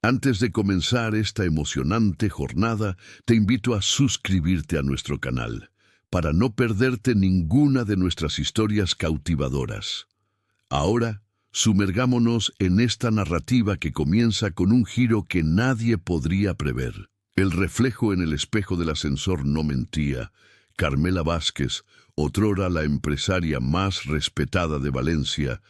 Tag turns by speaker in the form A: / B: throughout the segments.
A: Antes de comenzar esta emocionante jornada, te invito a suscribirte a nuestro canal, para no perderte ninguna de nuestras historias cautivadoras. Ahora, sumergámonos en esta narrativa que comienza con un giro que nadie podría prever. El reflejo en el espejo del ascensor no mentía. Carmela Vázquez, otrora la empresaria más respetada de Valencia,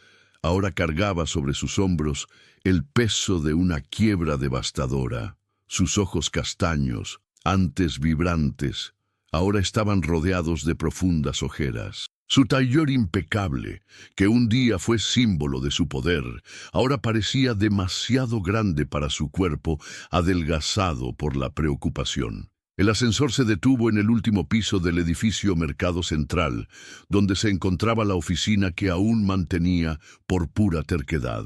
A: ahora cargaba sobre sus hombros el peso de una quiebra devastadora. Sus ojos castaños, antes vibrantes, ahora estaban rodeados de profundas ojeras. Su tailleur impecable, que un día fue símbolo de su poder, ahora parecía demasiado grande para su cuerpo, adelgazado por la preocupación. El ascensor se detuvo en el último piso del edificio Mercado Central, donde se encontraba la oficina que aún mantenía por pura terquedad.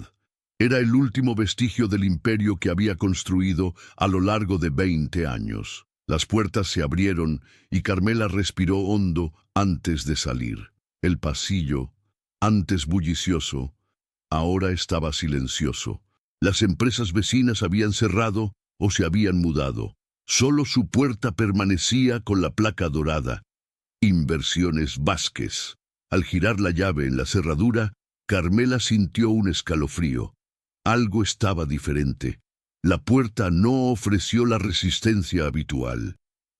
A: Era el último vestigio del imperio que había construido a lo largo de 20 años. Las puertas se abrieron y Carmela respiró hondo antes de salir. El pasillo, antes bullicioso, ahora estaba silencioso. Las empresas vecinas habían cerrado o se habían mudado. Solo su puerta permanecía con la placa dorada. Inversiones Vázquez. Al girar la llave en la cerradura, Carmela sintió un escalofrío. Algo estaba diferente. La puerta no ofreció la resistencia habitual.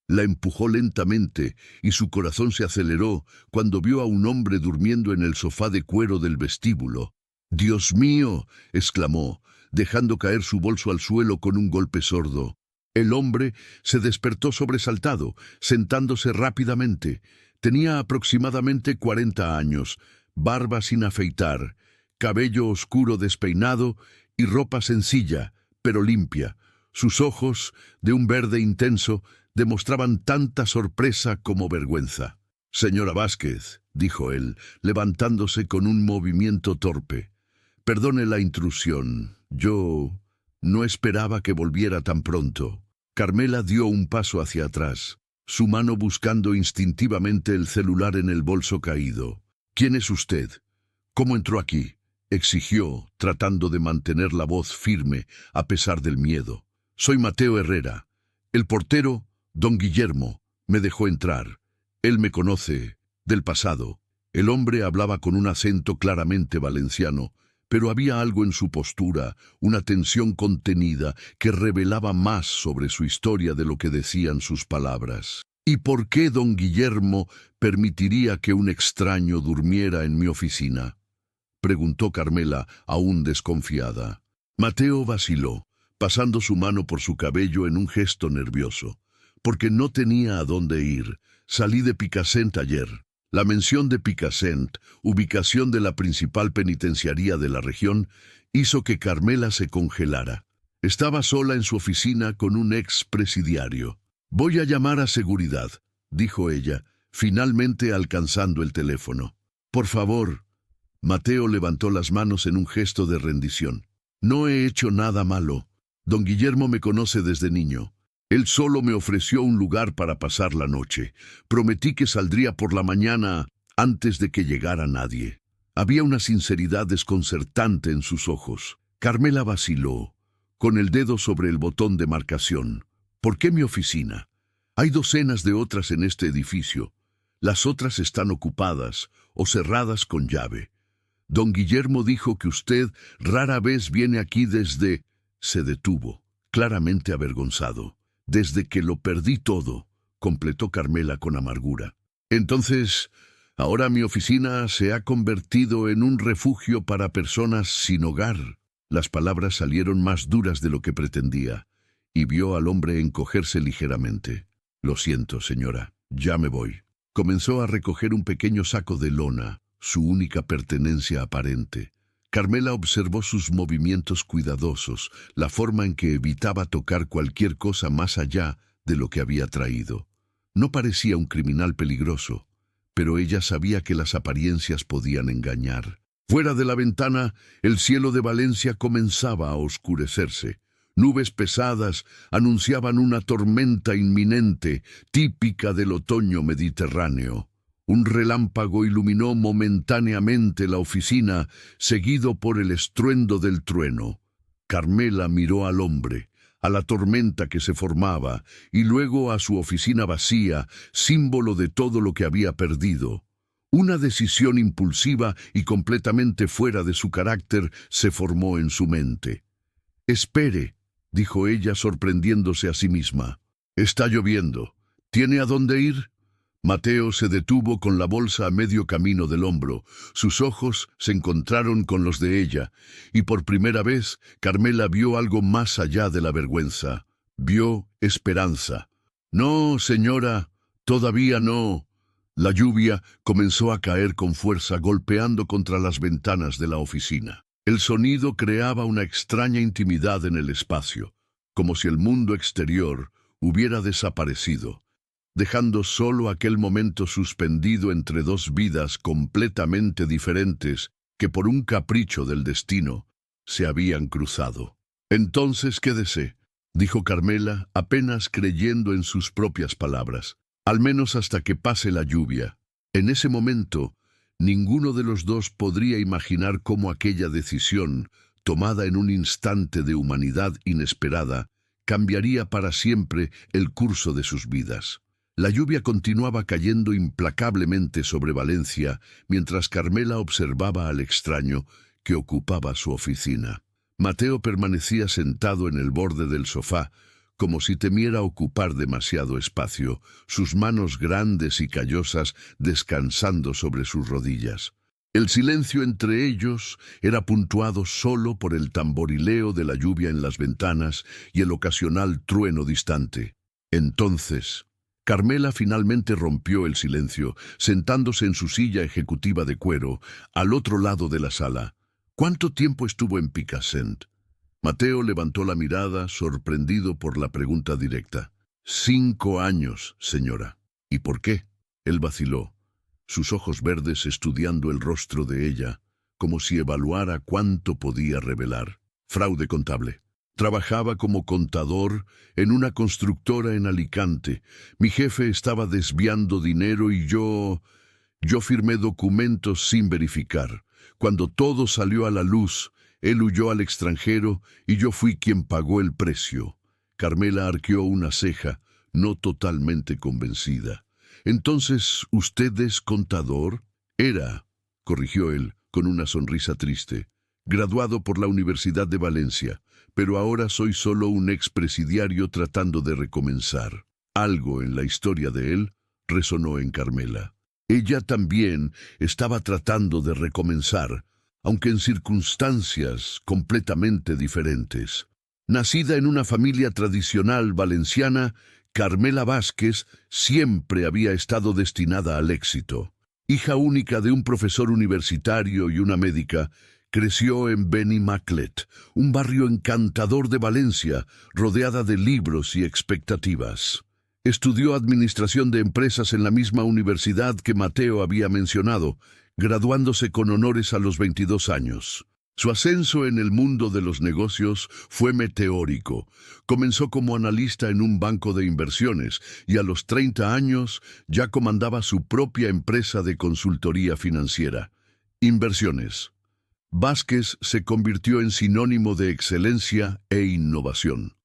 A: La empujó lentamente y su corazón se aceleró cuando vio a un hombre durmiendo en el sofá de cuero del vestíbulo. «¡Dios mío!», exclamó, dejando caer su bolso al suelo con un golpe sordo. El hombre se despertó sobresaltado, sentándose rápidamente. Tenía aproximadamente 40 años, barba sin afeitar, cabello oscuro despeinado y ropa sencilla, pero limpia. Sus ojos, de un verde intenso, demostraban tanta sorpresa como vergüenza. «Señora Vázquez», dijo él, levantándose con un movimiento torpe. «Perdone la intrusión. Yo no esperaba que volviera tan pronto». Carmela dio un paso hacia atrás, su mano buscando instintivamente el celular en el bolso caído. «¿Quién es usted? ¿Cómo entró aquí?», exigió, tratando de mantener la voz firme a pesar del miedo. «Soy Mateo Herrera. El portero, don Guillermo, me dejó entrar. Él me conoce del pasado». El hombre hablaba con un acento claramente valenciano, pero había algo en su postura, una tensión contenida que revelaba más sobre su historia de lo que decían sus palabras. «¿Y por qué don Guillermo permitiría que un extraño durmiera en mi oficina?», preguntó Carmela, aún desconfiada. Mateo vaciló, pasando su mano por su cabello en un gesto nervioso. «Porque no tenía a dónde ir. Salí de Picassent ayer». La mención de Picassent, ubicación de la principal penitenciaría de la región, hizo que Carmela se congelara. Estaba sola en su oficina con un expresidiario. «Voy a llamar a seguridad», dijo ella, finalmente alcanzando el teléfono. «Por favor». Mateo levantó las manos en un gesto de rendición. «No he hecho nada malo. Don Guillermo me conoce desde niño. Él solo me ofreció un lugar para pasar la noche. Prometí que saldría por la mañana antes de que llegara nadie». Había una sinceridad desconcertante en sus ojos. Carmela vaciló, con el dedo sobre el botón de marcación. «¿Por qué mi oficina? Hay docenas de otras en este edificio. Las otras están ocupadas o cerradas con llave. Don Guillermo dijo que usted rara vez viene aquí desde...». Se detuvo, claramente avergonzado. «Desde que lo perdí todo», completó Carmela con amargura. «Entonces, ahora mi oficina se ha convertido en un refugio para personas sin hogar». Las palabras salieron más duras de lo que pretendía, y vio al hombre encogerse ligeramente. «Lo siento, señora, ya me voy». Comenzó a recoger un pequeño saco de lona, su única pertenencia aparente. Carmela observó sus movimientos cuidadosos, la forma en que evitaba tocar cualquier cosa más allá de lo que había traído. No parecía un criminal peligroso, pero ella sabía que las apariencias podían engañar. Fuera de la ventana, el cielo de Valencia comenzaba a oscurecerse. Nubes pesadas anunciaban una tormenta inminente, típica del otoño mediterráneo. Un relámpago iluminó momentáneamente la oficina, seguido por el estruendo del trueno. Carmela miró al hombre, a la tormenta que se formaba, y luego a su oficina vacía, símbolo de todo lo que había perdido. Una decisión impulsiva y completamente fuera de su carácter se formó en su mente. «Espere», dijo ella sorprendiéndose a sí misma. «Está lloviendo. ¿Tiene a dónde ir?» Mateo se detuvo con la bolsa a medio camino del hombro. Sus ojos se encontraron con los de ella, y por primera vez Carmela vio algo más allá de la vergüenza. Vio esperanza. «No, señora, todavía no». La lluvia comenzó a caer con fuerza, golpeando contra las ventanas de la oficina. El sonido creaba una extraña intimidad en el espacio, como si el mundo exterior hubiera desaparecido, dejando solo aquel momento suspendido entre dos vidas completamente diferentes que por un capricho del destino se habían cruzado. «Entonces quédese», dijo Carmela, apenas creyendo en sus propias palabras, «al menos hasta que pase la lluvia». En ese momento, ninguno de los dos podría imaginar cómo aquella decisión, tomada en un instante de humanidad inesperada, cambiaría para siempre el curso de sus vidas. La lluvia continuaba cayendo implacablemente sobre Valencia, mientras Carmela observaba al extraño que ocupaba su oficina. Mateo permanecía sentado en el borde del sofá, como si temiera ocupar demasiado espacio, sus manos grandes y callosas descansando sobre sus rodillas. El silencio entre ellos era puntuado solo por el tamborileo de la lluvia en las ventanas y el ocasional trueno distante. Entonces, Carmela finalmente rompió el silencio, sentándose en su silla ejecutiva de cuero, al otro lado de la sala. «¿Cuánto tiempo estuvo en Picassent?» Mateo levantó la mirada, sorprendido por la pregunta directa. «5 años, señora». «¿Y por qué?» Él vaciló, sus ojos verdes estudiando el rostro de ella, como si evaluara cuánto podía revelar. «Fraude contable. Trabajaba como contador en una constructora en Alicante. Mi jefe estaba desviando dinero y yo firmé documentos sin verificar. Cuando todo salió a la luz, él huyó al extranjero y yo fui quien pagó el precio». Carmela arqueó una ceja, no totalmente convencida. «¿Entonces usted es contador?» «Era», corrigió él, con una sonrisa triste, «graduado por la Universidad de Valencia, pero ahora soy solo un expresidiario tratando de recomenzar». Algo en la historia de él resonó en Carmela. Ella también estaba tratando de recomenzar, aunque en circunstancias completamente diferentes. Nacida en una familia tradicional valenciana, Carmela Vázquez siempre había estado destinada al éxito. Hija única de un profesor universitario y una médica, creció en Benimaclet, un barrio encantador de Valencia, rodeada de libros y expectativas. Estudió administración de empresas en la misma universidad que Mateo había mencionado, graduándose con honores a los 22 años. Su ascenso en el mundo de los negocios fue meteórico. Comenzó como analista en un banco de inversiones y a los 30 años ya comandaba su propia empresa de consultoría financiera. Inversiones. Vázquez se convirtió en sinónimo de excelencia e innovación.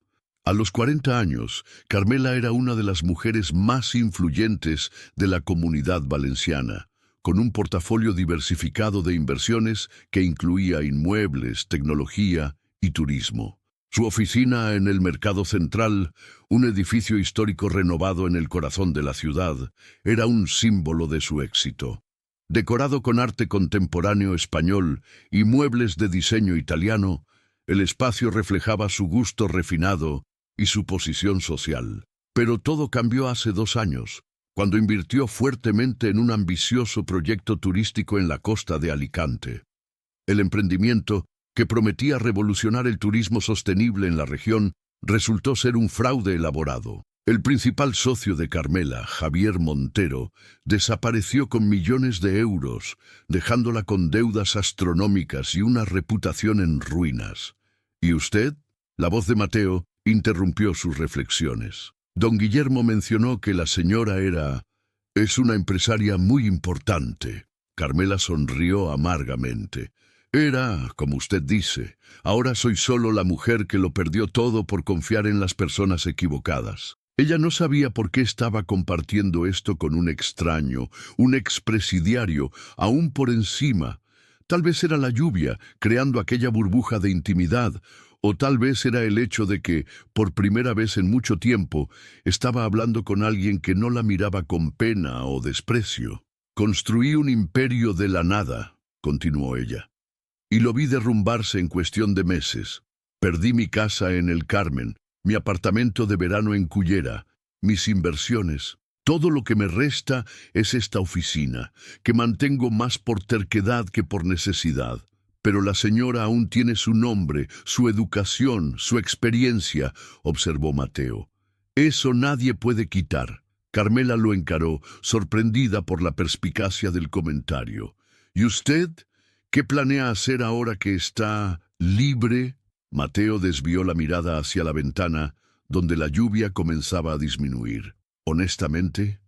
A: A los 40 años, Carmela era una de las mujeres más influyentes de la comunidad valenciana, con un portafolio diversificado de inversiones que incluía inmuebles, tecnología y turismo. Su oficina en el Mercado Central, un edificio histórico renovado en el corazón de la ciudad, era un símbolo de su éxito. Decorado con arte contemporáneo español y muebles de diseño italiano, el espacio reflejaba su gusto refinado y su posición social. Pero todo cambió hace 2 años, cuando invirtió fuertemente en un ambicioso proyecto turístico en la costa de Alicante. El emprendimiento, que prometía revolucionar el turismo sostenible en la región, resultó ser un fraude elaborado. El principal socio de Carmela, Javier Montero, desapareció con millones de euros, dejándola con deudas astronómicas y una reputación en ruinas. ¿Y usted? La voz de Mateo interrumpió sus reflexiones. Don Guillermo mencionó que la señora es una empresaria muy importante. Carmela sonrió amargamente. Era, como usted dice, ahora soy solo la mujer que lo perdió todo por confiar en las personas equivocadas. Ella no sabía por qué estaba compartiendo esto con un extraño, un expresidiario, aún por encima. Tal vez era la lluvia, creando aquella burbuja de intimidad, o tal vez era el hecho de que, por primera vez en mucho tiempo, estaba hablando con alguien que no la miraba con pena o desprecio. Construí un imperio de la nada, continuó ella, y lo vi derrumbarse en cuestión de meses. Perdí mi casa en el Carmen, mi apartamento de verano en Cullera, mis inversiones. Todo lo que me resta es esta oficina, que mantengo más por terquedad que por necesidad. Pero la señora aún tiene su nombre, su educación, su experiencia, observó Mateo. Eso nadie puede quitar. Carmela lo encaró, sorprendida por la perspicacia del comentario. ¿Y usted? ¿Qué planea hacer ahora que está libre? Mateo desvió la mirada hacia la ventana, donde la lluvia comenzaba a disminuir. Honestamente,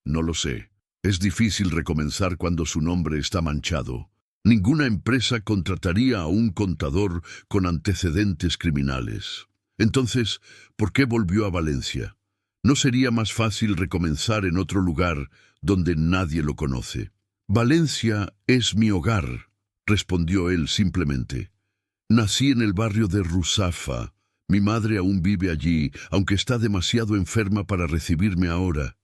A: no lo sé. Es difícil recomenzar cuando su nombre está manchado. Ninguna empresa contrataría a un contador con antecedentes criminales. Entonces, ¿por qué volvió a Valencia? ¿No sería más fácil recomenzar en otro lugar donde nadie lo conoce? Valencia es mi hogar, respondió él simplemente. Nací en el barrio de Ruzafa. Mi madre aún vive allí, aunque está demasiado enferma para recibirme ahora.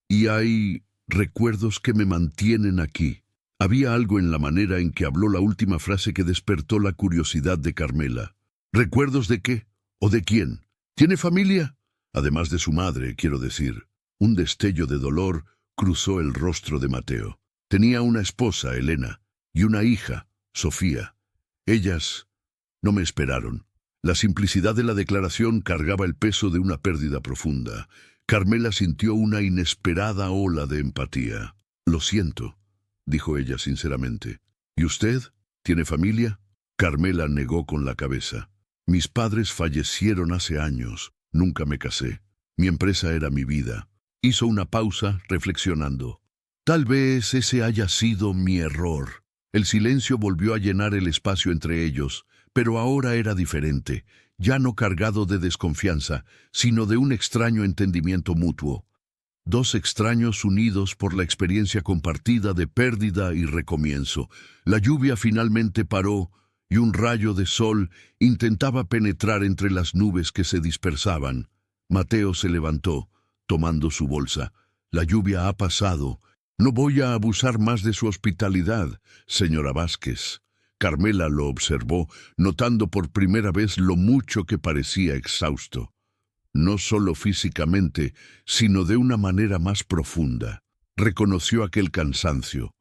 A: Y hay recuerdos que me mantienen aquí. Había algo en la manera en que habló la última frase que despertó la curiosidad de Carmela. ¿Recuerdos de qué? ¿O de quién? ¿Tiene familia? Además de su madre, quiero decir. Un destello de dolor cruzó el rostro de Mateo. Tenía una esposa, Elena, y una hija, Sofía. Ellas no me esperaron. La simplicidad de la declaración cargaba el peso de una pérdida profunda. Carmela sintió una inesperada ola de empatía. Lo siento, dijo ella sinceramente. ¿Y usted? ¿Tiene familia? Carmela negó con la cabeza. Mis padres fallecieron hace años. Nunca me casé. Mi empresa era mi vida. Hizo una pausa, reflexionando. Tal vez ese haya sido mi error. El silencio volvió a llenar el espacio entre ellos, pero ahora era diferente, ya no cargado de desconfianza, sino de un extraño entendimiento mutuo. Dos extraños unidos por la experiencia compartida de pérdida y recomienzo. La lluvia finalmente paró y un rayo de sol intentaba penetrar entre las nubes que se dispersaban. Mateo se levantó, tomando su bolsa. La lluvia ha pasado. No voy a abusar más de su hospitalidad, señora Vázquez. Carmela lo observó, notando por primera vez lo mucho que parecía exhausto. No solo físicamente, sino de una manera más profunda. Reconoció aquel cansancio.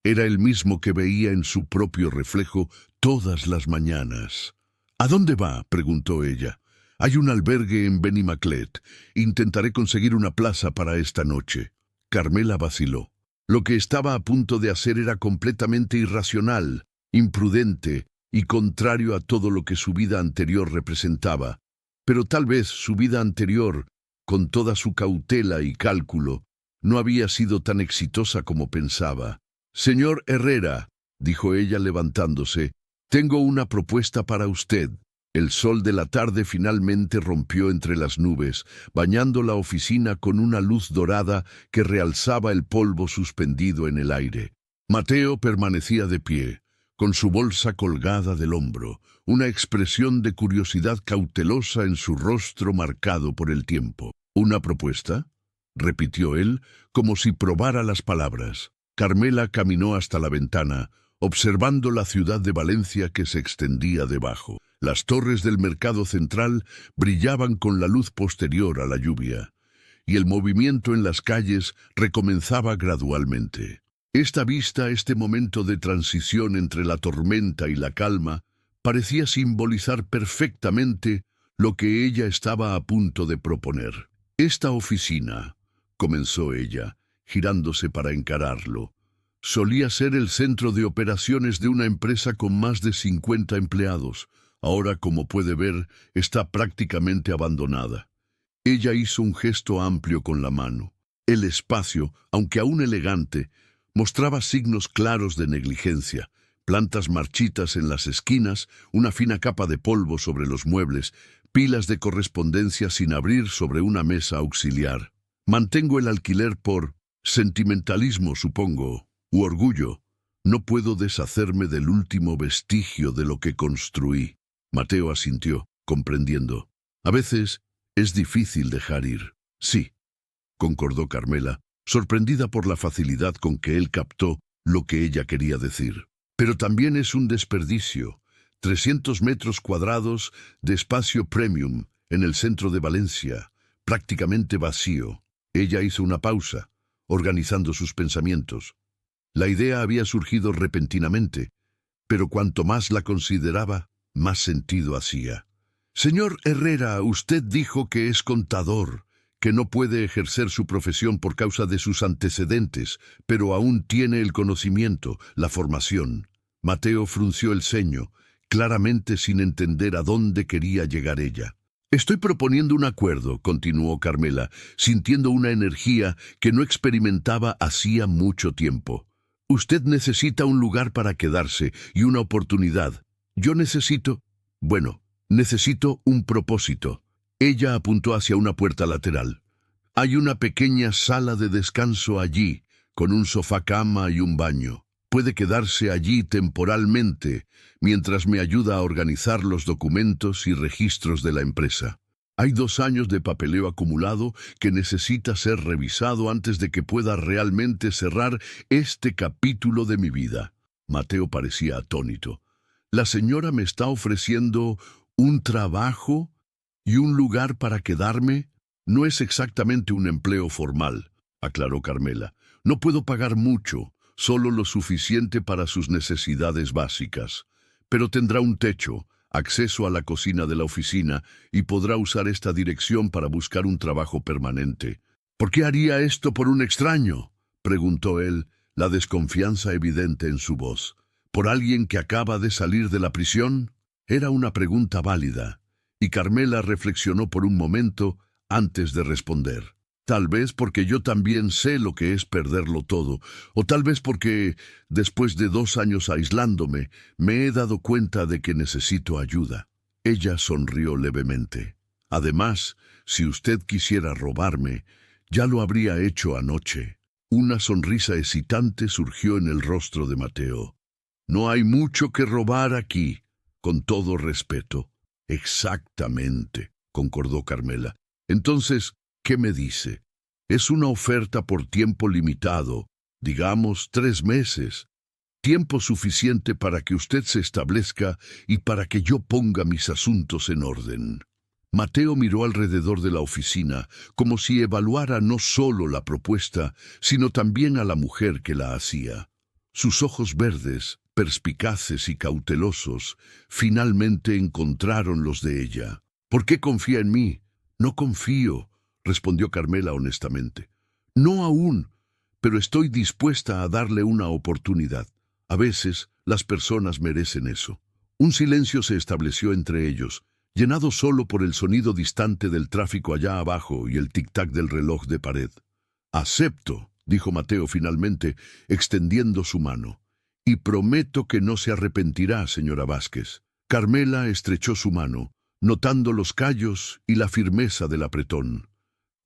A: Era el mismo que veía en su propio reflejo todas las mañanas. ¿A dónde va?, preguntó ella. Hay un albergue en Benimaclet. Intentaré conseguir una plaza para esta noche. Carmela vaciló. Lo que estaba a punto de hacer era completamente irracional, imprudente y contrario a todo lo que su vida anterior representaba. Pero tal vez su vida anterior, con toda su cautela y cálculo, no había sido tan exitosa como pensaba. «Señor Herrera», dijo ella levantándose, «tengo una propuesta para usted». El sol de la tarde finalmente rompió entre las nubes, bañando la oficina con una luz dorada que realzaba el polvo suspendido en el aire. Mateo permanecía de pie, con su bolsa colgada del hombro, una expresión de curiosidad cautelosa en su rostro marcado por el tiempo. «¿Una propuesta?», repitió él, como si probara las palabras. Carmela caminó hasta la ventana, observando la ciudad de Valencia que se extendía debajo. Las torres del mercado central brillaban con la luz posterior a la lluvia, y el movimiento en las calles recomenzaba gradualmente. Esta vista, este momento de transición entre la tormenta y la calma, parecía simbolizar perfectamente lo que ella estaba a punto de proponer. «Esta oficina», comenzó ella, girándose para encararlo, «solía ser el centro de operaciones de una empresa con más de 50 empleados. Ahora, como puede ver, está prácticamente abandonada». Ella hizo un gesto amplio con la mano. El espacio, aunque aún elegante, mostraba signos claros de negligencia. Plantas marchitas en las esquinas, una fina capa de polvo sobre los muebles, pilas de correspondencia sin abrir sobre una mesa auxiliar. Mantengo el alquiler por sentimentalismo, supongo, u orgullo. No puedo deshacerme del último vestigio de lo que construí. Mateo asintió, comprendiendo. A veces es difícil dejar ir. Sí, concordó Carmela, sorprendida por la facilidad con que él captó lo que ella quería decir. Pero también es un desperdicio. 300 metros cuadrados de espacio premium en el centro de Valencia, prácticamente vacío. Ella hizo una pausa, organizando sus pensamientos. La idea había surgido repentinamente, pero cuanto más la consideraba, más sentido hacía. Señor Herrera, usted dijo que es contador, que no puede ejercer su profesión por causa de sus antecedentes, pero aún tiene el conocimiento, la formación. Mateo frunció el ceño, claramente sin entender a dónde quería llegar ella. Estoy proponiendo un acuerdo, continuó Carmela, sintiendo una energía que no experimentaba hacía mucho tiempo. Usted necesita un lugar para quedarse y una oportunidad. Yo necesito un propósito. Ella apuntó hacia una puerta lateral. Hay una pequeña sala de descanso allí, con un sofá-cama y un baño. Puede quedarse allí temporalmente, mientras me ayuda a organizar los documentos y registros de la empresa. Hay 2 años de papeleo acumulado que necesita ser revisado antes de que pueda realmente cerrar este capítulo de mi vida. Mateo parecía atónito. La señora me está ofreciendo un trabajo y un lugar para quedarme. No es exactamente un empleo formal, aclaró Carmela. No puedo pagar mucho, solo lo suficiente para sus necesidades básicas. Pero tendrá un techo, acceso a la cocina de la oficina y podrá usar esta dirección para buscar un trabajo permanente. ¿Por qué haría esto por un extraño?, preguntó él, la desconfianza evidente en su voz. ¿Por alguien que acaba de salir de la prisión? Era una pregunta válida, y Carmela reflexionó por un momento antes de responder. Tal vez porque yo también sé lo que es perderlo todo, o tal vez porque, después de 2 años aislándome, me he dado cuenta de que necesito ayuda. Ella sonrió levemente. Además, si usted quisiera robarme, ya lo habría hecho anoche. Una sonrisa excitante surgió en el rostro de Mateo. No hay mucho que robar aquí, con todo respeto. Exactamente, concordó Carmela. Entonces, ¿qué me dice? Es una oferta por tiempo limitado, digamos 3 meses. Tiempo suficiente para que usted se establezca y para que yo ponga mis asuntos en orden. Mateo miró alrededor de la oficina, como si evaluara no solo la propuesta, sino también a la mujer que la hacía. Sus ojos verdes, perspicaces y cautelosos, finalmente encontraron los de ella. ¿Por qué confía en mí? No confío, respondió Carmela honestamente. No aún, pero estoy dispuesta a darle una oportunidad. A veces, las personas merecen eso. Un silencio se estableció entre ellos, llenado solo por el sonido distante del tráfico allá abajo y el tic-tac del reloj de pared. «Acepto», dijo Mateo finalmente, extendiendo su mano. «Y prometo que no se arrepentirá, señora Vázquez». Carmela estrechó su mano, notando los callos y la firmeza del apretón.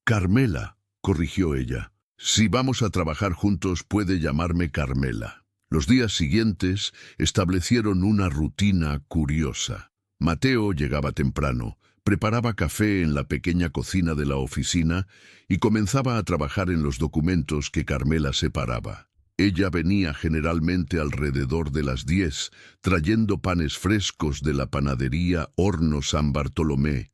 A: «Carmela», corrigió ella. «Si vamos a trabajar juntos, puede llamarme Carmela». Los días siguientes establecieron una rutina curiosa. Mateo llegaba temprano, preparaba café en la pequeña cocina de la oficina y comenzaba a trabajar en los documentos que Carmela separaba. Ella venía generalmente alrededor de las 10, trayendo panes frescos de la panadería Horno San Bartolomé,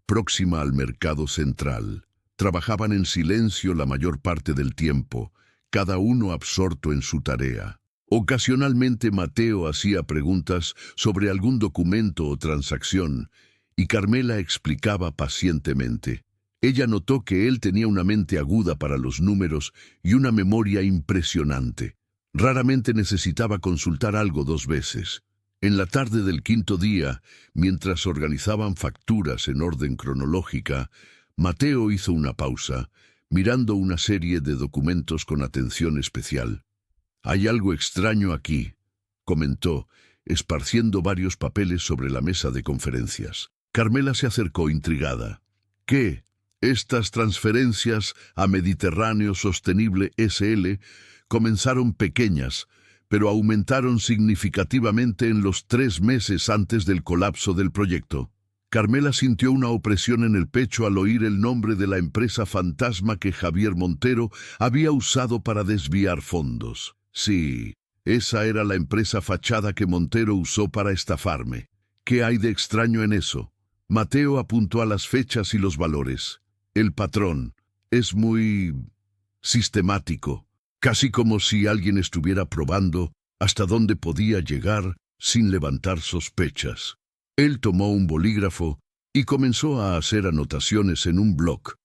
A: próxima al mercado central. Trabajaban en silencio la mayor parte del tiempo, cada uno absorto en su tarea. Ocasionalmente Mateo hacía preguntas sobre algún documento o transacción, y Carmela explicaba pacientemente. Ella notó que él tenía una mente aguda para los números y una memoria impresionante. Raramente necesitaba consultar algo 2 veces. En la tarde del 5.º día, mientras organizaban facturas en orden cronológica, Mateo hizo una pausa, mirando una serie de documentos con atención especial. «Hay algo extraño aquí», comentó, esparciendo varios papeles sobre la mesa de conferencias. Carmela se acercó intrigada. ¿Qué? Estas transferencias a Mediterráneo Sostenible S.L. comenzaron pequeñas, pero aumentaron significativamente en los 3 meses antes del colapso del proyecto. Carmela sintió una opresión en el pecho al oír el nombre de la empresa fantasma que Javier Montero había usado para desviar fondos. Sí, esa era la empresa fachada que Montero usó para estafarme. ¿Qué hay de extraño en eso? Mateo apuntó a las fechas y los valores. El patrón es muy sistemático, casi como si alguien estuviera probando hasta dónde podía llegar sin levantar sospechas. Él tomó un bolígrafo y comenzó a hacer anotaciones en un bloc,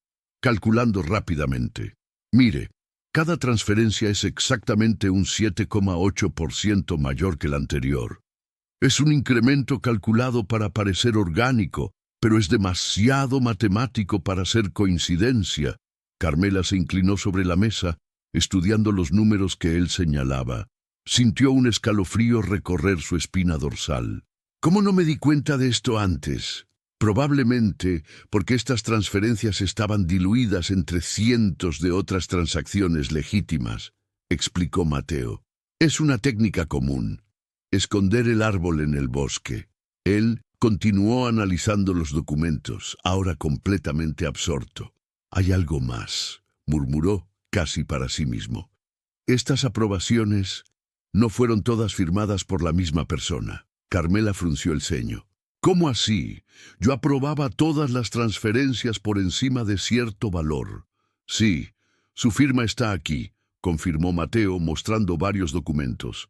A: calculando rápidamente. Mire, cada transferencia es exactamente un 7,8% mayor que la anterior. Es un incremento calculado para parecer orgánico, pero es demasiado matemático para ser coincidencia. Carmela se inclinó sobre la mesa, estudiando los números que él señalaba. Sintió un escalofrío recorrer su espina dorsal. ¿Cómo no me di cuenta de esto antes? Probablemente porque estas transferencias estaban diluidas entre cientos de otras transacciones legítimas, explicó Mateo. Es una técnica común. Esconder el árbol en el bosque. Él continuó analizando los documentos, ahora completamente absorto. Hay algo más, murmuró casi para sí mismo. Estas aprobaciones no fueron todas firmadas por la misma persona. Carmela frunció el ceño. ¿Cómo así? Yo aprobaba todas las transferencias por encima de cierto valor. Sí, su firma está aquí, confirmó Mateo mostrando varios documentos.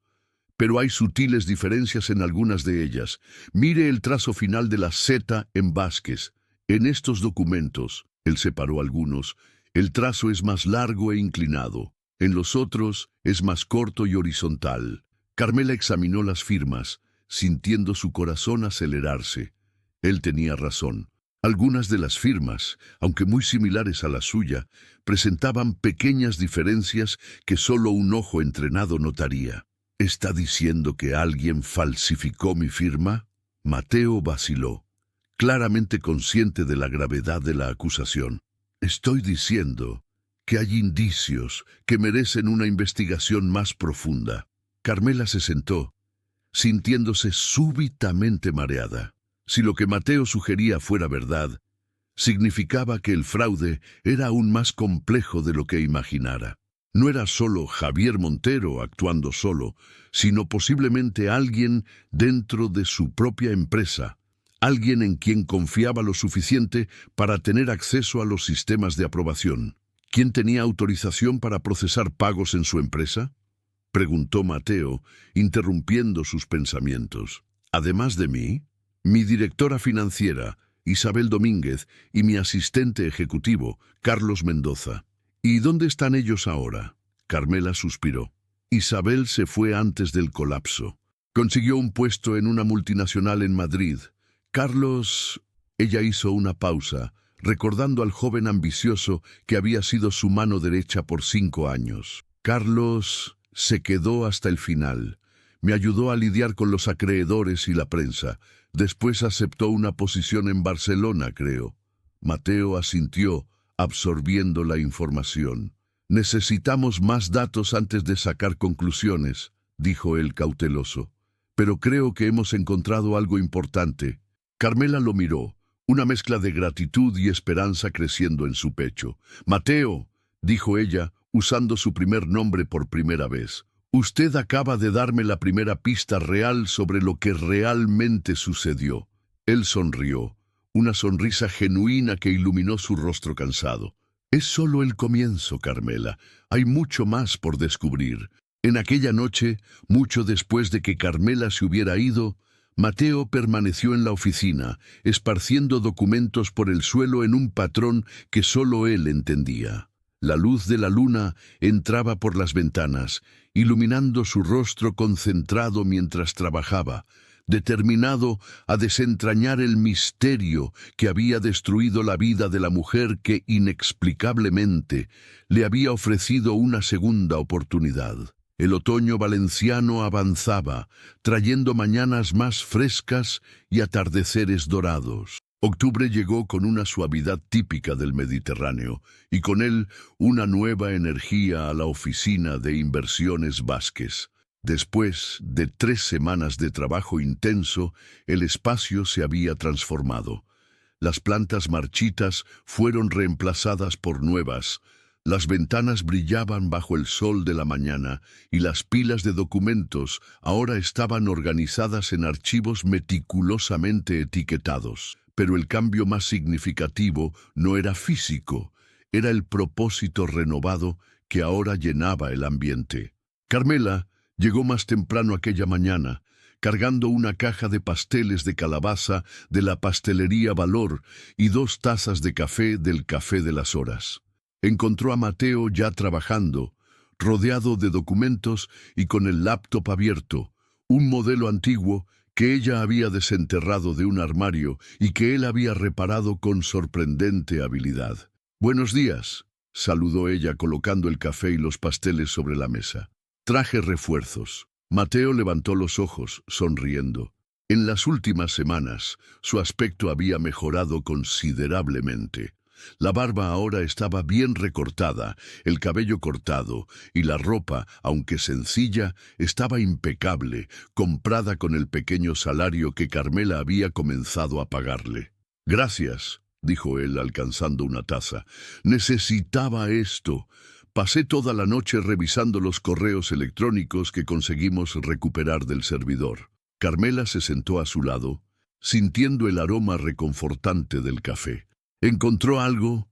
A: Pero hay sutiles diferencias en algunas de ellas. Mire el trazo final de la Z en Vázquez. En estos documentos, él separó algunos, el trazo es más largo e inclinado. En los otros es más corto y horizontal. Carmela examinó las firmas, sintiendo su corazón acelerarse. Él tenía razón. Algunas de las firmas, aunque muy similares a la suya, presentaban pequeñas diferencias que solo un ojo entrenado notaría. ¿Está diciendo que alguien falsificó mi firma? Mateo vaciló, claramente consciente de la gravedad de la acusación. Estoy diciendo que hay indicios que merecen una investigación más profunda. Carmela se sentó, sintiéndose súbitamente mareada. Si lo que Mateo sugería fuera verdad, significaba que el fraude era aún más complejo de lo que imaginara. No era solo Javier Montero actuando solo, sino posiblemente alguien dentro de su propia empresa, alguien en quien confiaba lo suficiente para tener acceso a los sistemas de aprobación. ¿Quién tenía autorización para procesar pagos en su empresa?, preguntó Mateo, interrumpiendo sus pensamientos. Además de mí, mi directora financiera, Isabel Domínguez, y mi asistente ejecutivo, Carlos Mendoza. ¿Y dónde están ellos ahora? Carmela suspiró. Isabel se fue antes del colapso. Consiguió un puesto en una multinacional en Madrid. Carlos... Ella hizo una pausa, recordando al joven ambicioso que había sido su mano derecha por 5 años. Carlos se quedó hasta el final. Me ayudó a lidiar con los acreedores y la prensa. Después aceptó una posición en Barcelona, creo. Mateo asintió, absorbiendo la información. Necesitamos más datos antes de sacar conclusiones, dijo él cauteloso. Pero creo que hemos encontrado algo importante. Carmela lo miró, una mezcla de gratitud y esperanza creciendo en su pecho. Mateo, dijo ella, usando su primer nombre por primera vez. Usted acaba de darme la primera pista real sobre lo que realmente sucedió. Él sonrió, una sonrisa genuina que iluminó su rostro cansado. Es solo el comienzo, Carmela. Hay mucho más por descubrir. En aquella noche, mucho después de que Carmela se hubiera ido, Mateo permaneció en la oficina, esparciendo documentos por el suelo en un patrón que solo él entendía. La luz de la luna entraba por las ventanas, iluminando su rostro concentrado mientras trabajaba, determinado a desentrañar el misterio que había destruido la vida de la mujer que inexplicablemente le había ofrecido una segunda oportunidad. El otoño valenciano avanzaba, trayendo mañanas más frescas y atardeceres dorados. Octubre llegó con una suavidad típica del Mediterráneo y con él una nueva energía a la oficina de inversiones Vázquez. Después de 3 semanas de trabajo intenso, el espacio se había transformado. Las plantas marchitas fueron reemplazadas por nuevas. Las ventanas brillaban bajo el sol de la mañana y las pilas de documentos ahora estaban organizadas en archivos meticulosamente etiquetados. Pero el cambio más significativo no era físico, era el propósito renovado que ahora llenaba el ambiente. Carmela llegó más temprano aquella mañana, cargando una caja de pasteles de calabaza de la pastelería Valor y 2 tazas de café del Café de las Horas. Encontró a Mateo ya trabajando, rodeado de documentos y con el laptop abierto, un modelo antiguo que ella había desenterrado de un armario y que él había reparado con sorprendente habilidad. «Buenos días», saludó ella colocando el café y los pasteles sobre la mesa. «Traje refuerzos». Mateo levantó los ojos, sonriendo. En las últimas semanas, su aspecto había mejorado considerablemente. La barba ahora estaba bien recortada, el cabello cortado, y la ropa, aunque sencilla, estaba impecable, comprada con el pequeño salario que Carmela había comenzado a pagarle. «Gracias», dijo él alcanzando una taza. «Necesitaba esto. Pasé toda la noche revisando los correos electrónicos que conseguimos recuperar del servidor». Carmela se sentó a su lado, sintiendo el aroma reconfortante del café. «¿Encontró algo?»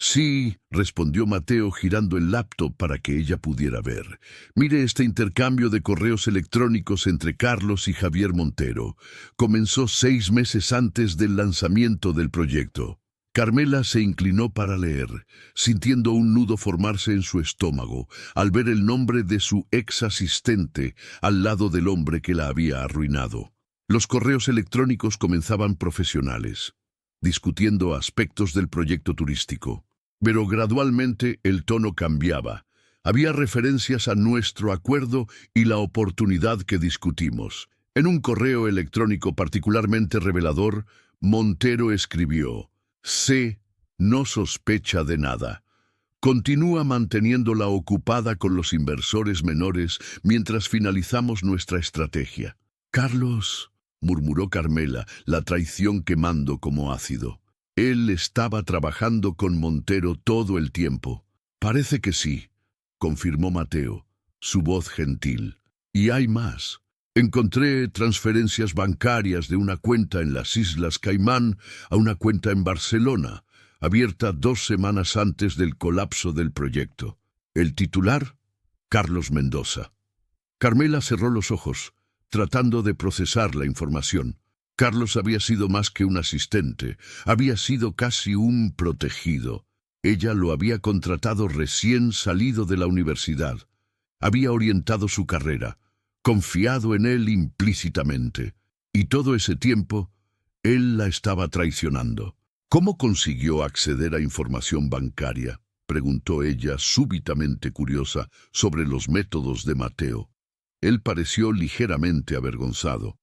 A: «Sí», respondió Mateo girando el laptop para que ella pudiera ver. «Mire este intercambio de correos electrónicos entre Carlos y Javier Montero. Comenzó 6 meses antes del lanzamiento del proyecto». Carmela se inclinó para leer, sintiendo un nudo formarse en su estómago al ver el nombre de su ex asistente al lado del hombre que la había arruinado. Los correos electrónicos comenzaban profesionales, discutiendo aspectos del proyecto turístico. Pero gradualmente el tono cambiaba. Había referencias a nuestro acuerdo y la oportunidad que discutimos. En un correo electrónico particularmente revelador, Montero escribió: «C. no sospecha de nada. Continúa manteniéndola ocupada con los inversores menores mientras finalizamos nuestra estrategia». «Carlos», murmuró Carmela, la traición quemando como ácido. «Él estaba trabajando con Montero todo el tiempo». «Parece que sí», confirmó Mateo, su voz gentil. «Y hay más. Encontré transferencias bancarias de una cuenta en las Islas Caimán a una cuenta en Barcelona, abierta 2 semanas antes del colapso del proyecto. El titular: Carlos Mendoza». Carmela cerró los ojos, tratando de procesar la información. Carlos había sido más que un asistente, había sido casi un protegido. Ella lo había contratado recién salido de la universidad. Había orientado su carrera, confiado en él implícitamente. Y todo ese tiempo, él la estaba traicionando. «¿Cómo consiguió acceder a información bancaria?», preguntó ella, súbitamente curiosa, sobre los métodos de Mateo. Él pareció ligeramente avergonzado.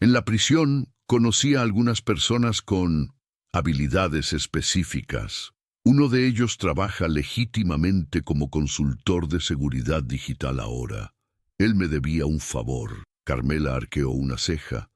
A: «En la prisión conocí a algunas personas con habilidades específicas. Uno de ellos trabaja legítimamente como consultor de seguridad digital ahora. Él me debía un favor». Carmela arqueó una ceja,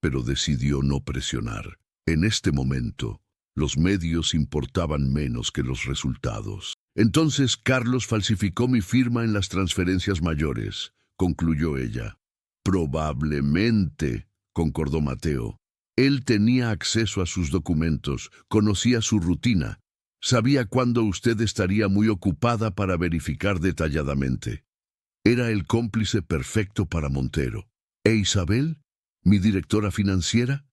A: pero decidió no presionar. En este momento, los medios importaban menos que los resultados. «Entonces Carlos falsificó mi firma en las transferencias mayores», concluyó ella. «Probablemente», concordó Mateo. «Él tenía acceso a sus documentos, conocía su rutina, sabía cuándo usted estaría muy ocupada para verificar detalladamente. Era el cómplice perfecto para Montero. ¿E Isabel, mi directora financiera?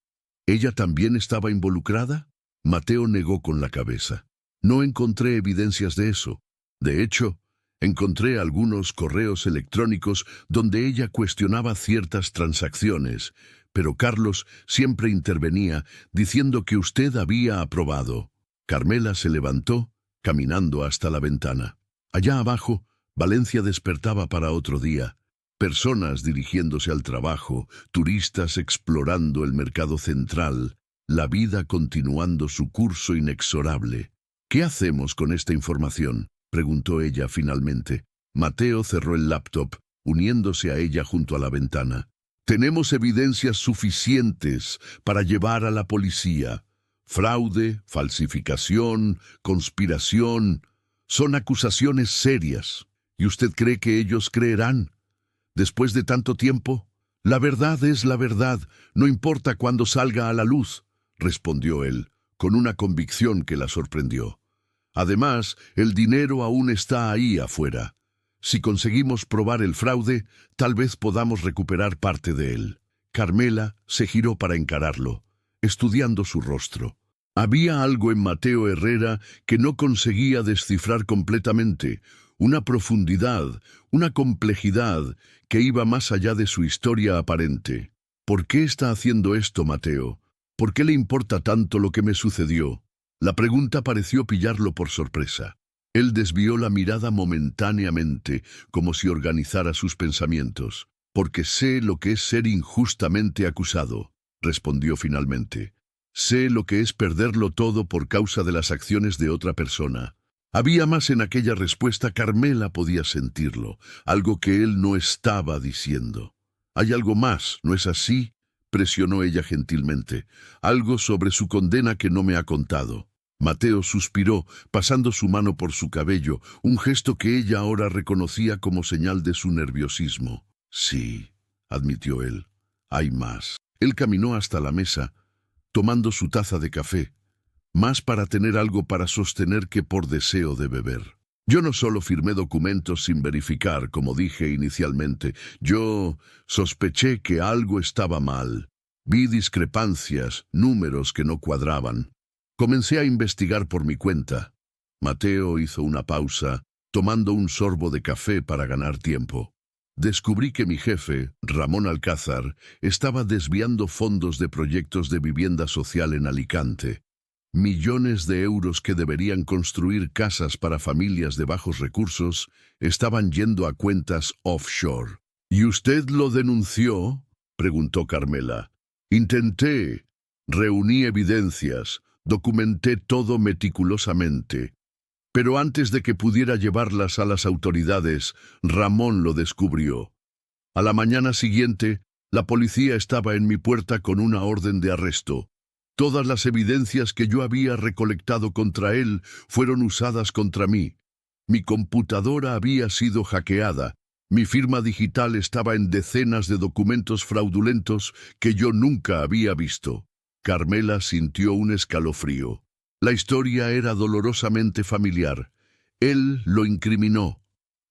A: ¿Ella también estaba involucrada?» Mateo negó con la cabeza. «No encontré evidencias de eso. De hecho, encontré algunos correos electrónicos donde ella cuestionaba ciertas transacciones, pero Carlos siempre intervenía diciendo que usted había aprobado». Carmela se levantó, caminando hasta la ventana. Allá abajo, Valencia despertaba para otro día. Personas dirigiéndose al trabajo, turistas explorando el mercado central, la vida continuando su curso inexorable. ¿Qué hacemos con esta información?, preguntó ella finalmente. Mateo cerró el laptop, uniéndose a ella junto a la ventana. Tenemos evidencias suficientes para llevar a la policía. Fraude, falsificación, conspiración, son acusaciones serias. ¿Y usted cree que ellos creerán? Después de tanto tiempo, la verdad es la verdad, no importa cuándo salga a la luz, respondió él, con una convicción que la sorprendió. Además, el dinero aún está ahí afuera. Si conseguimos probar el fraude, tal vez podamos recuperar parte de él. Carmela se giró para encararlo, estudiando su rostro. Había algo en Mateo Herrera que no conseguía descifrar completamente, una profundidad, una complejidad que iba más allá de su historia aparente. ¿Por qué está haciendo esto, Mateo? ¿Por qué le importa tanto lo que me sucedió? La pregunta pareció pillarlo por sorpresa. Él desvió la mirada momentáneamente, como si organizara sus pensamientos. Porque sé lo que es ser injustamente acusado, respondió finalmente. Sé lo que es perderlo todo por causa de las acciones de otra persona. Había más en aquella respuesta. Carmela podía sentirlo, algo que él no estaba diciendo. Hay algo más, ¿no es así?, presionó ella gentilmente. Algo sobre su condena que no me ha contado. Mateo suspiró, pasando su mano por su cabello, un gesto que ella ahora reconocía como señal de su nerviosismo. Sí, admitió él, hay más. Él caminó hasta la mesa, tomando su taza de café, más para tener algo para sostener que por deseo de beber. Yo no solo firmé documentos sin verificar, como dije inicialmente, yo sospeché que algo estaba mal. Vi discrepancias, números que no cuadraban. Comencé a investigar por mi cuenta. Mateo hizo una pausa, tomando un sorbo de café para ganar tiempo. Descubrí que mi jefe, Ramón Alcázar, estaba desviando fondos de proyectos de vivienda social en Alicante. Millones de euros que deberían construir casas para familias de bajos recursos estaban yendo a cuentas offshore. ¿Y usted lo denunció?, preguntó Carmela. Intenté. Reuní evidencias, documenté todo meticulosamente. Pero antes de que pudiera llevarlas a las autoridades, Ramón lo descubrió. A la mañana siguiente, la policía estaba en mi puerta con una orden de arresto. Todas las evidencias que yo había recolectado contra él fueron usadas contra mí. Mi computadora había sido hackeada. Mi firma digital estaba en decenas de documentos fraudulentos que yo nunca había visto. Carmela sintió un escalofrío. La historia era dolorosamente familiar. Él lo incriminó.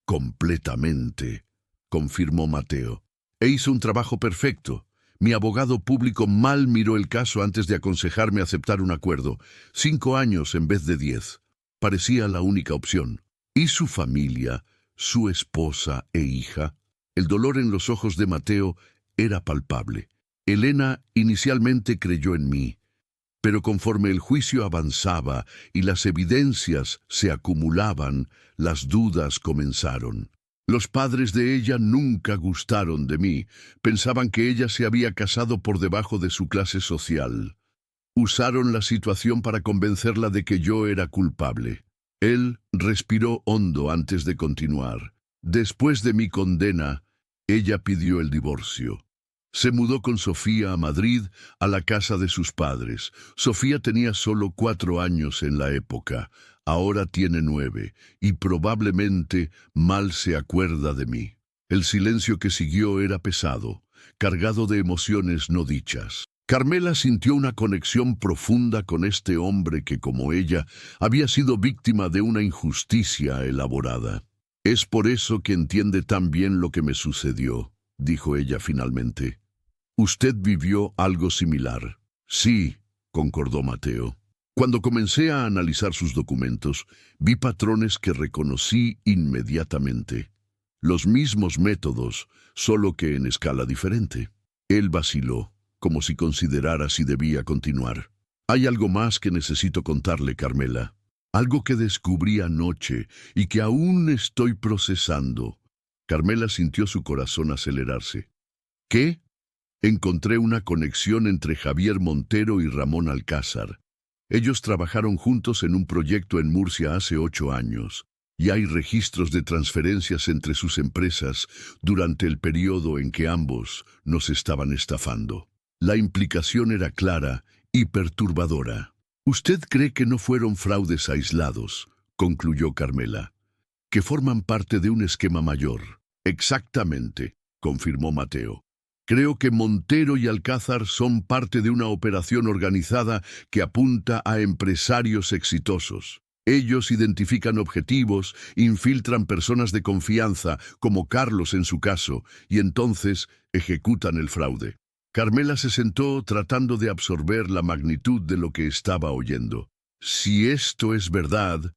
A: Completamente, confirmó Mateo. E hizo un trabajo perfecto. Mi abogado público mal miró el caso antes de aconsejarme aceptar un acuerdo. 5 años en vez de 10. Parecía la única opción. ¿Y su familia, su esposa e hija? El dolor en los ojos de Mateo era palpable. Elena inicialmente creyó en mí, pero conforme el juicio avanzaba y las evidencias se acumulaban, las dudas comenzaron. Los padres de ella nunca gustaron de mí, pensaban que ella se había casado por debajo de su clase social. Usaron la situación para convencerla de que yo era culpable. Él respiró hondo antes de continuar. Después de mi condena, ella pidió el divorcio. Se mudó con Sofía a Madrid, a la casa de sus padres. Sofía tenía solo 4 años en la época, ahora tiene 9, y probablemente mal se acuerda de mí. El silencio que siguió era pesado, cargado de emociones no dichas. Carmela sintió una conexión profunda con este hombre que, como ella, había sido víctima de una injusticia elaborada. Es por eso que entiende tan bien lo que me sucedió, dijo ella finalmente. Usted vivió algo similar. Sí, concordó Mateo. Cuando comencé a analizar sus documentos, vi patrones que reconocí inmediatamente. Los mismos métodos, solo que en escala diferente. Él vaciló, como si considerara si debía continuar. Hay algo más que necesito contarle, Carmela. Algo que descubrí anoche y que aún estoy procesando. Carmela sintió su corazón acelerarse. ¿Qué? Encontré una conexión entre Javier Montero y Ramón Alcázar. Ellos trabajaron juntos en un proyecto en Murcia hace 8 años, y hay registros de transferencias entre sus empresas durante el periodo en que ambos nos estaban estafando. La implicación era clara y perturbadora. «Usted cree que no fueron fraudes aislados», concluyó Carmela, «que forman parte de un esquema mayor». «Exactamente», confirmó Mateo. «Creo que Montero y Alcázar son parte de una operación organizada que apunta a empresarios exitosos. Ellos identifican objetivos, infiltran personas de confianza, como Carlos en su caso, y entonces ejecutan el fraude». Carmela se sentó tratando de absorber la magnitud de lo que estaba oyendo. «Si esto es verdad,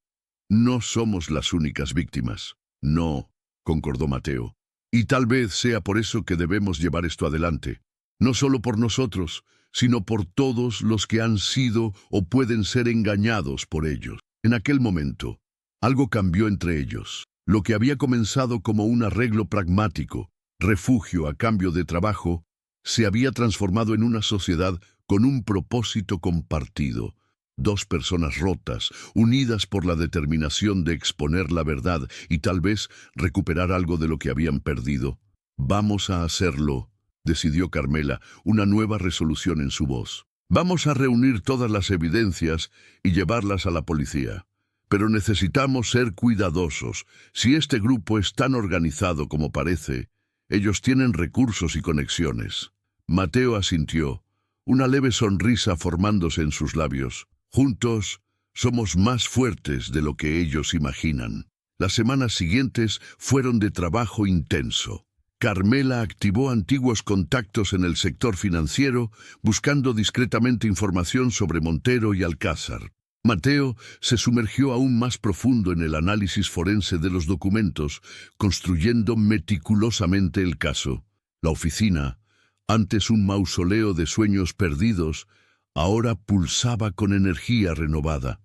A: no somos las únicas víctimas». «No», concordó Mateo. «Y tal vez sea por eso que debemos llevar esto adelante. No solo por nosotros, sino por todos los que han sido o pueden ser engañados por ellos». En aquel momento, algo cambió entre ellos. Lo que había comenzado como un arreglo pragmático, refugio a cambio de trabajo, se había transformado en una sociedad con un propósito compartido. 2 personas rotas, unidas por la determinación de exponer la verdad y tal vez recuperar algo de lo que habían perdido. «Vamos a hacerlo», decidió Carmela, una nueva resolución en su voz. «Vamos a reunir todas las evidencias y llevarlas a la policía. Pero necesitamos ser cuidadosos. Si este grupo es tan organizado como parece, ellos tienen recursos y conexiones». Mateo asintió, una leve sonrisa formándose en sus labios. «Juntos somos más fuertes de lo que ellos imaginan». Las semanas siguientes fueron de trabajo intenso. Carmela activó antiguos contactos en el sector financiero, buscando discretamente información sobre Montero y Alcázar. Mateo se sumergió aún más profundo en el análisis forense de los documentos, construyendo meticulosamente el caso. La oficina, antes un mausoleo de sueños perdidos, ahora pulsaba con energía renovada.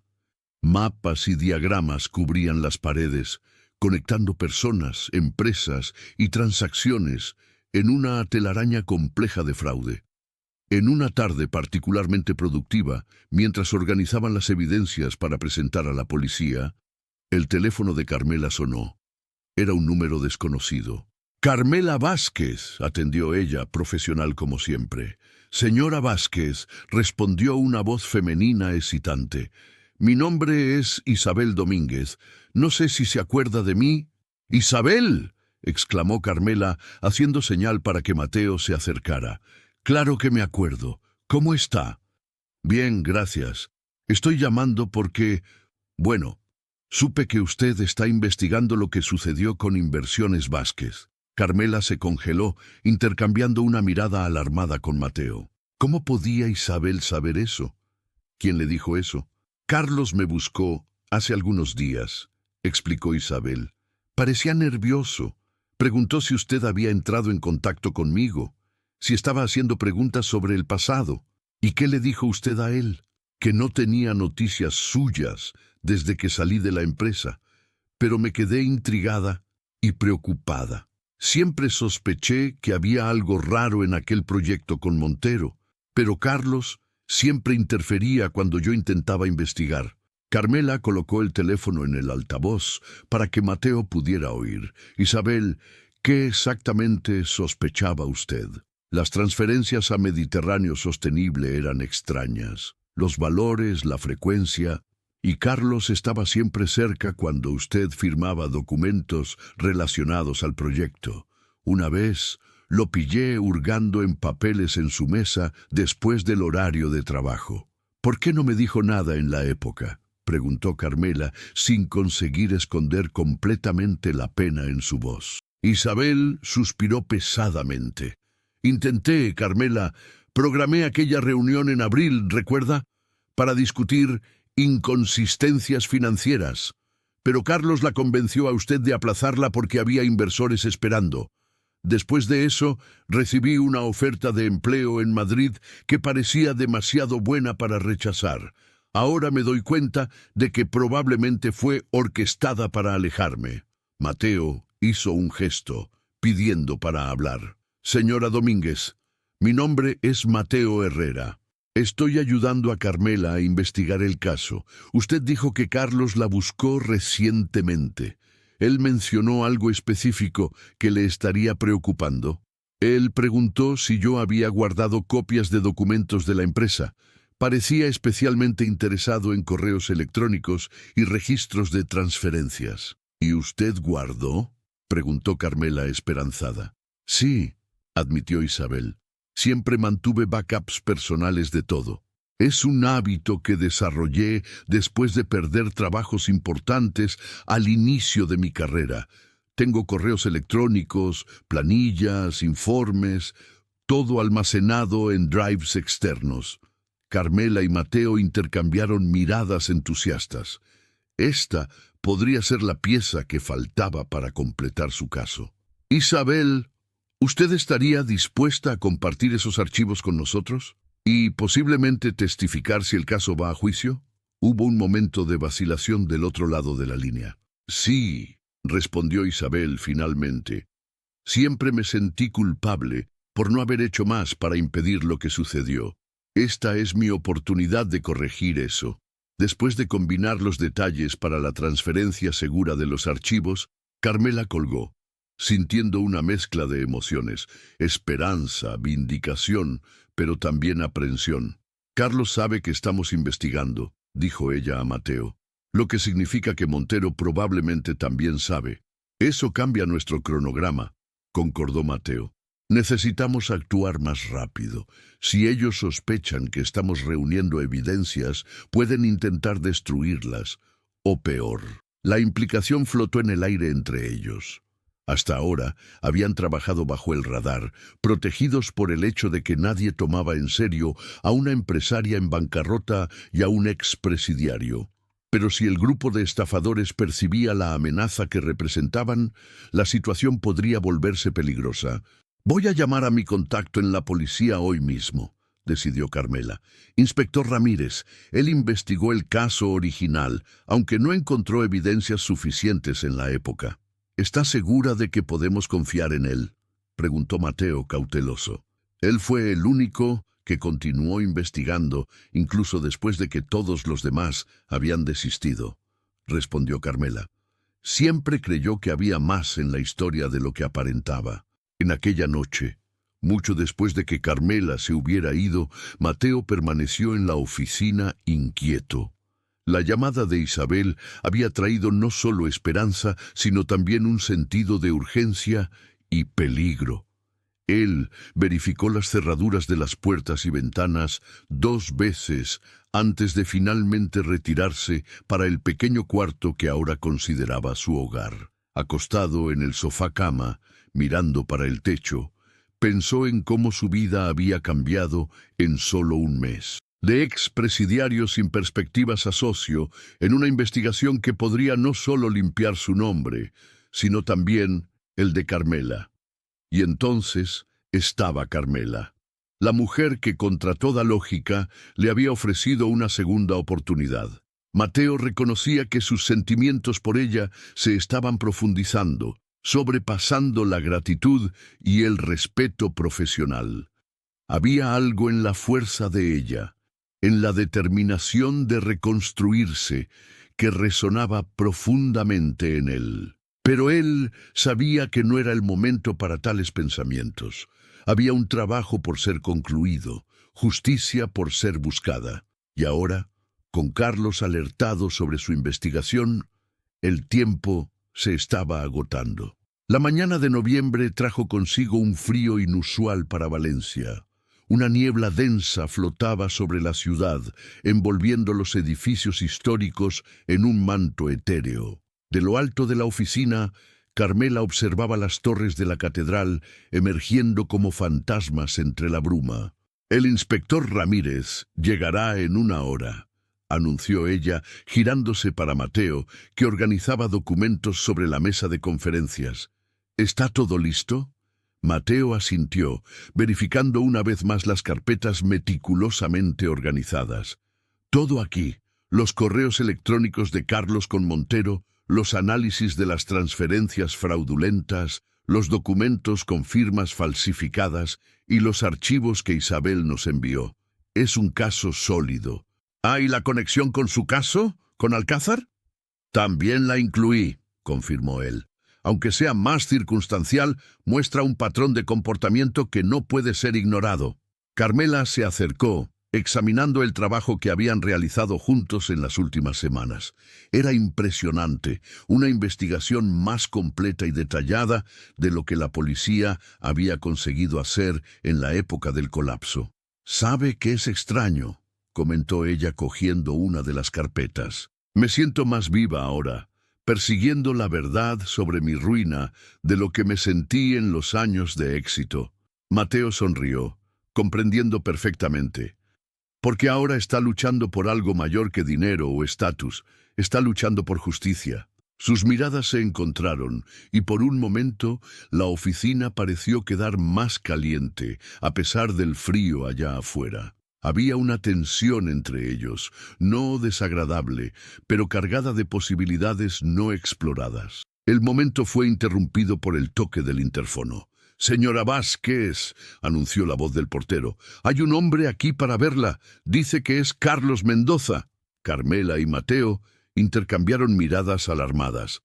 A: Mapas y diagramas cubrían las paredes, conectando personas, empresas y transacciones en una telaraña compleja de fraude. En una tarde particularmente productiva, mientras organizaban las evidencias para presentar a la policía, el teléfono de Carmela sonó. Era un número desconocido. «Carmela Vázquez», atendió ella, profesional como siempre. «Señora Vázquez», respondió una voz femenina hesitante. «Mi nombre es Isabel Domínguez. No sé si se acuerda de mí». «¡Isabel!», exclamó Carmela, haciendo señal para que Mateo se acercara. «Claro que me acuerdo. ¿Cómo está?» «Bien, gracias. Estoy llamando porque... Bueno, supe que usted está investigando lo que sucedió con Inversiones Vázquez». Carmela se congeló, intercambiando una mirada alarmada con Mateo. ¿Cómo podía Isabel saber eso? ¿Quién le dijo eso? «Carlos me buscó hace algunos días», explicó Isabel. «Parecía nervioso. Preguntó si usted había entrado en contacto conmigo, si estaba haciendo preguntas sobre el pasado. ¿Y qué le dijo usted a él?» «Que no tenía noticias suyas desde que salí de la empresa, pero me quedé intrigada y preocupada. Siempre sospeché que había algo raro en aquel proyecto con Montero, pero Carlos siempre interfería cuando yo intentaba investigar». Carmela colocó el teléfono en el altavoz para que Mateo pudiera oír. «Isabel, ¿qué exactamente sospechaba usted?» Las transferencias a Mediterráneo Sostenible eran extrañas. Los valores, la frecuencia... Y Carlos estaba siempre cerca cuando usted firmaba documentos relacionados al proyecto. Una vez lo pillé hurgando en papeles en su mesa después del horario de trabajo. «¿Por qué no me dijo nada en la época?», preguntó Carmela, sin conseguir esconder completamente la pena en su voz. Isabel suspiró pesadamente. «Intenté, Carmela, programé aquella reunión en abril, ¿recuerda? Para discutir inconsistencias financieras. Pero Carlos la convenció a usted de aplazarla porque había inversores esperando. Después de eso, recibí una oferta de empleo en Madrid que parecía demasiado buena para rechazar. Ahora me doy cuenta de que probablemente fue orquestada para alejarme. Mateo hizo un gesto, pidiendo para hablar. Señora Domínguez, mi nombre es Mateo Herrera. Estoy ayudando a Carmela a investigar el caso. Usted dijo que Carlos la buscó recientemente. Él mencionó algo específico que le estaría preocupando. Él preguntó si yo había guardado copias de documentos de la empresa. Parecía especialmente interesado en correos electrónicos y registros de transferencias. ¿Y usted guardó?, preguntó Carmela esperanzada. Sí, admitió Isabel. Siempre mantuve backups personales de todo. Es un hábito que desarrollé después de perder trabajos importantes al inicio de mi carrera. Tengo correos electrónicos, planillas, informes, todo almacenado en drives externos. Carmela y Mateo intercambiaron miradas entusiastas. Esta podría ser la pieza que faltaba para completar su caso. Isabel, ¿usted estaría dispuesta a compartir esos archivos con nosotros? ¿Y posiblemente testificar si el caso va a juicio? Hubo un momento de vacilación del otro lado de la línea. Sí, respondió Isabel finalmente. Siempre me sentí culpable por no haber hecho más para impedir lo que sucedió. Esta es mi oportunidad de corregir eso. Después de combinar los detalles para la transferencia segura de los archivos, Carmela colgó, sintiendo una mezcla de emociones, esperanza, vindicación, pero también aprensión. Carlos sabe que estamos investigando, dijo ella a Mateo, lo que significa que Montero probablemente también sabe. Eso cambia nuestro cronograma, concordó Mateo. Necesitamos actuar más rápido. Si ellos sospechan que estamos reuniendo evidencias, pueden intentar destruirlas, o peor. La implicación flotó en el aire entre ellos. Hasta ahora habían trabajado bajo el radar, protegidos por el hecho de que nadie tomaba en serio a una empresaria en bancarrota y a un expresidiario. Pero si el grupo de estafadores percibía la amenaza que representaban, la situación podría volverse peligrosa. Voy a llamar a mi contacto en la policía hoy mismo, decidió Carmela. Inspector Ramírez, él investigó el caso original, aunque no encontró evidencias suficientes en la época. ¿Está segura de que podemos confiar en él?, preguntó Mateo cauteloso. Él fue el único que continuó investigando, incluso después de que todos los demás habían desistido, respondió Carmela. Siempre creyó que había más en la historia de lo que aparentaba. En aquella noche, mucho después de que Carmela se hubiera ido, Mateo permaneció en la oficina inquieto. La llamada de Isabel había traído no solo esperanza, sino también un sentido de urgencia y peligro. Él verificó las cerraduras de las puertas y ventanas 2 veces antes de finalmente retirarse para el pequeño cuarto que ahora consideraba su hogar. Acostado en el sofá-cama, mirando para el techo, pensó en cómo su vida había cambiado en solo un mes. De expresidiario sin perspectivas a socio, en una investigación que podría no solo limpiar su nombre, sino también el de Carmela. Y entonces estaba Carmela, la mujer que contra toda lógica le había ofrecido una segunda oportunidad. Mateo reconocía que sus sentimientos por ella se estaban profundizando, sobrepasando la gratitud y el respeto profesional. Había algo en la fuerza de ella, en la determinación de reconstruirse, que resonaba profundamente en él. Pero él sabía que no era el momento para tales pensamientos. Había un trabajo por ser concluido, justicia por ser buscada. Y ahora, con Carlos alertado sobre su investigación, el tiempo se estaba agotando. La mañana de noviembre trajo consigo un frío inusual para Valencia. Una niebla densa flotaba sobre la ciudad, envolviendo los edificios históricos en un manto etéreo. De lo alto de la oficina, Carmela observaba las torres de la catedral emergiendo como fantasmas entre la bruma. «El inspector Ramírez llegará en 1 hora», anunció ella, girándose para Mateo, que organizaba documentos sobre la mesa de conferencias. «¿Está todo listo?». Mateo asintió, verificando una vez más las carpetas meticulosamente organizadas. Todo aquí. Los correos electrónicos de Carlos con Montero, los análisis de las transferencias fraudulentas, los documentos con firmas falsificadas y los archivos que Isabel nos envió. Es un caso sólido. ¿Hay la conexión con su caso, con Alcázar? También la incluí, confirmó él. Aunque sea más circunstancial, muestra un patrón de comportamiento que no puede ser ignorado. Carmela se acercó, examinando el trabajo que habían realizado juntos en las últimas semanas. Era impresionante, una investigación más completa y detallada de lo que la policía había conseguido hacer en la época del colapso. «¿Sabe que es extraño?», comentó ella cogiendo una de las carpetas. «Me siento más viva ahora, persiguiendo la verdad sobre mi ruina de lo que me sentí en los años de éxito». Mateo sonrió, comprendiendo perfectamente. Porque ahora está luchando por algo mayor que dinero o estatus, está luchando por justicia. Sus miradas se encontraron y por un momento la oficina pareció quedar más caliente, a pesar del frío allá afuera. Había una tensión entre ellos, no desagradable, pero cargada de posibilidades no exploradas. El momento fue interrumpido por el toque del interfono. «Señora Vázquez», anunció la voz del portero, «hay un hombre aquí para verla. Dice que es Carlos Mendoza». Carmela y Mateo intercambiaron miradas alarmadas.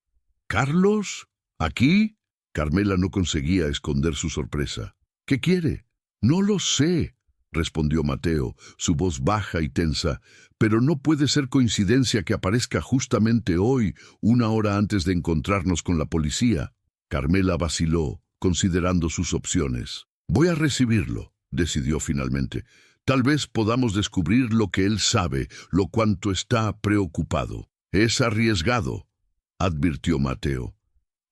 A: «¿Carlos? ¿Aquí?» Carmela no conseguía esconder su sorpresa. «¿Qué quiere?» «No lo sé», respondió Mateo, su voz baja y tensa, «pero no puede ser coincidencia que aparezca justamente hoy, una hora antes de encontrarnos con la policía». Carmela vaciló, considerando sus opciones. «Voy a recibirlo», decidió finalmente. «Tal vez podamos descubrir lo que él sabe, lo cuanto está preocupado». «Es arriesgado», advirtió Mateo.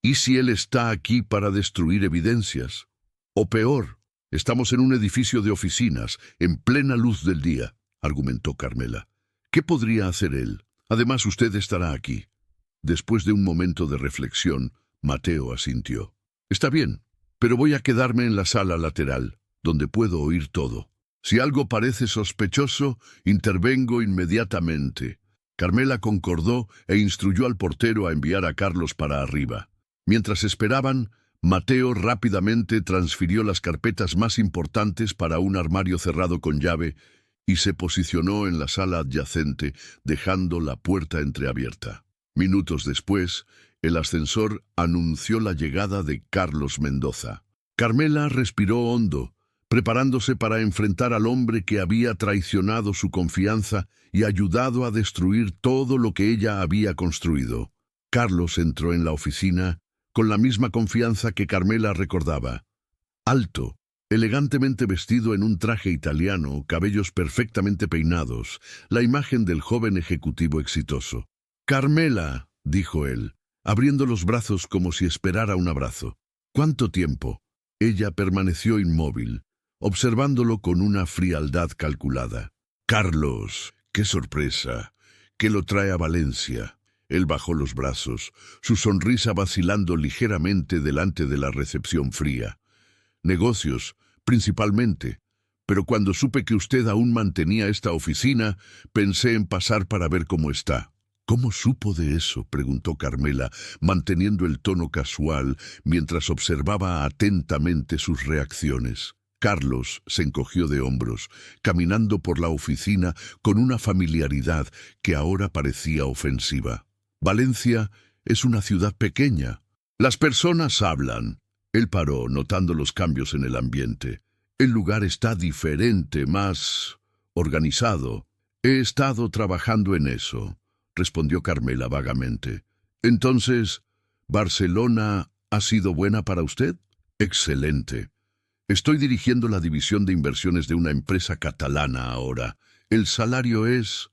A: «¿Y si él está aquí para destruir evidencias? O peor, estamos en un edificio de oficinas, en plena luz del día», argumentó Carmela. «¿Qué podría hacer él? Además, usted estará aquí». Después de un momento de reflexión, Mateo asintió. «Está bien, pero voy a quedarme en la sala lateral, donde puedo oír todo. Si algo parece sospechoso, intervengo inmediatamente». Carmela concordó e instruyó al portero a enviar a Carlos para arriba. Mientras esperaban, Mateo rápidamente transfirió las carpetas más importantes para un armario cerrado con llave y se posicionó en la sala adyacente, dejando la puerta entreabierta. Minutos después, el ascensor anunció la llegada de Carlos Mendoza. Carmela respiró hondo, preparándose para enfrentar al hombre que había traicionado su confianza y ayudado a destruir todo lo que ella había construido. Carlos entró en la oficina con la misma confianza que Carmela recordaba. Alto, elegantemente vestido en un traje italiano, cabellos perfectamente peinados, la imagen del joven ejecutivo exitoso. «Carmela», dijo él, abriendo los brazos como si esperara un abrazo. «¿Cuánto tiempo?» Ella permaneció inmóvil, observándolo con una frialdad calculada. «Carlos, qué sorpresa. ¿Qué lo trae a Valencia?» Él bajó los brazos, su sonrisa vacilando ligeramente delante de la recepción fría. «Negocios, principalmente. Pero cuando supe que usted aún mantenía esta oficina, pensé en pasar para ver cómo está». «¿Cómo supo de eso?», preguntó Carmela, manteniendo el tono casual mientras observaba atentamente sus reacciones. Carlos se encogió de hombros, caminando por la oficina con una familiaridad que ahora parecía ofensiva. «Valencia es una ciudad pequeña. Las personas hablan». Él paró, notando los cambios en el ambiente. «El lugar está diferente, más organizado. He estado trabajando en eso», respondió Carmela vagamente. «Entonces, ¿Barcelona ha sido buena para usted?» «Excelente. Estoy dirigiendo la división de inversiones de una empresa catalana ahora. El salario es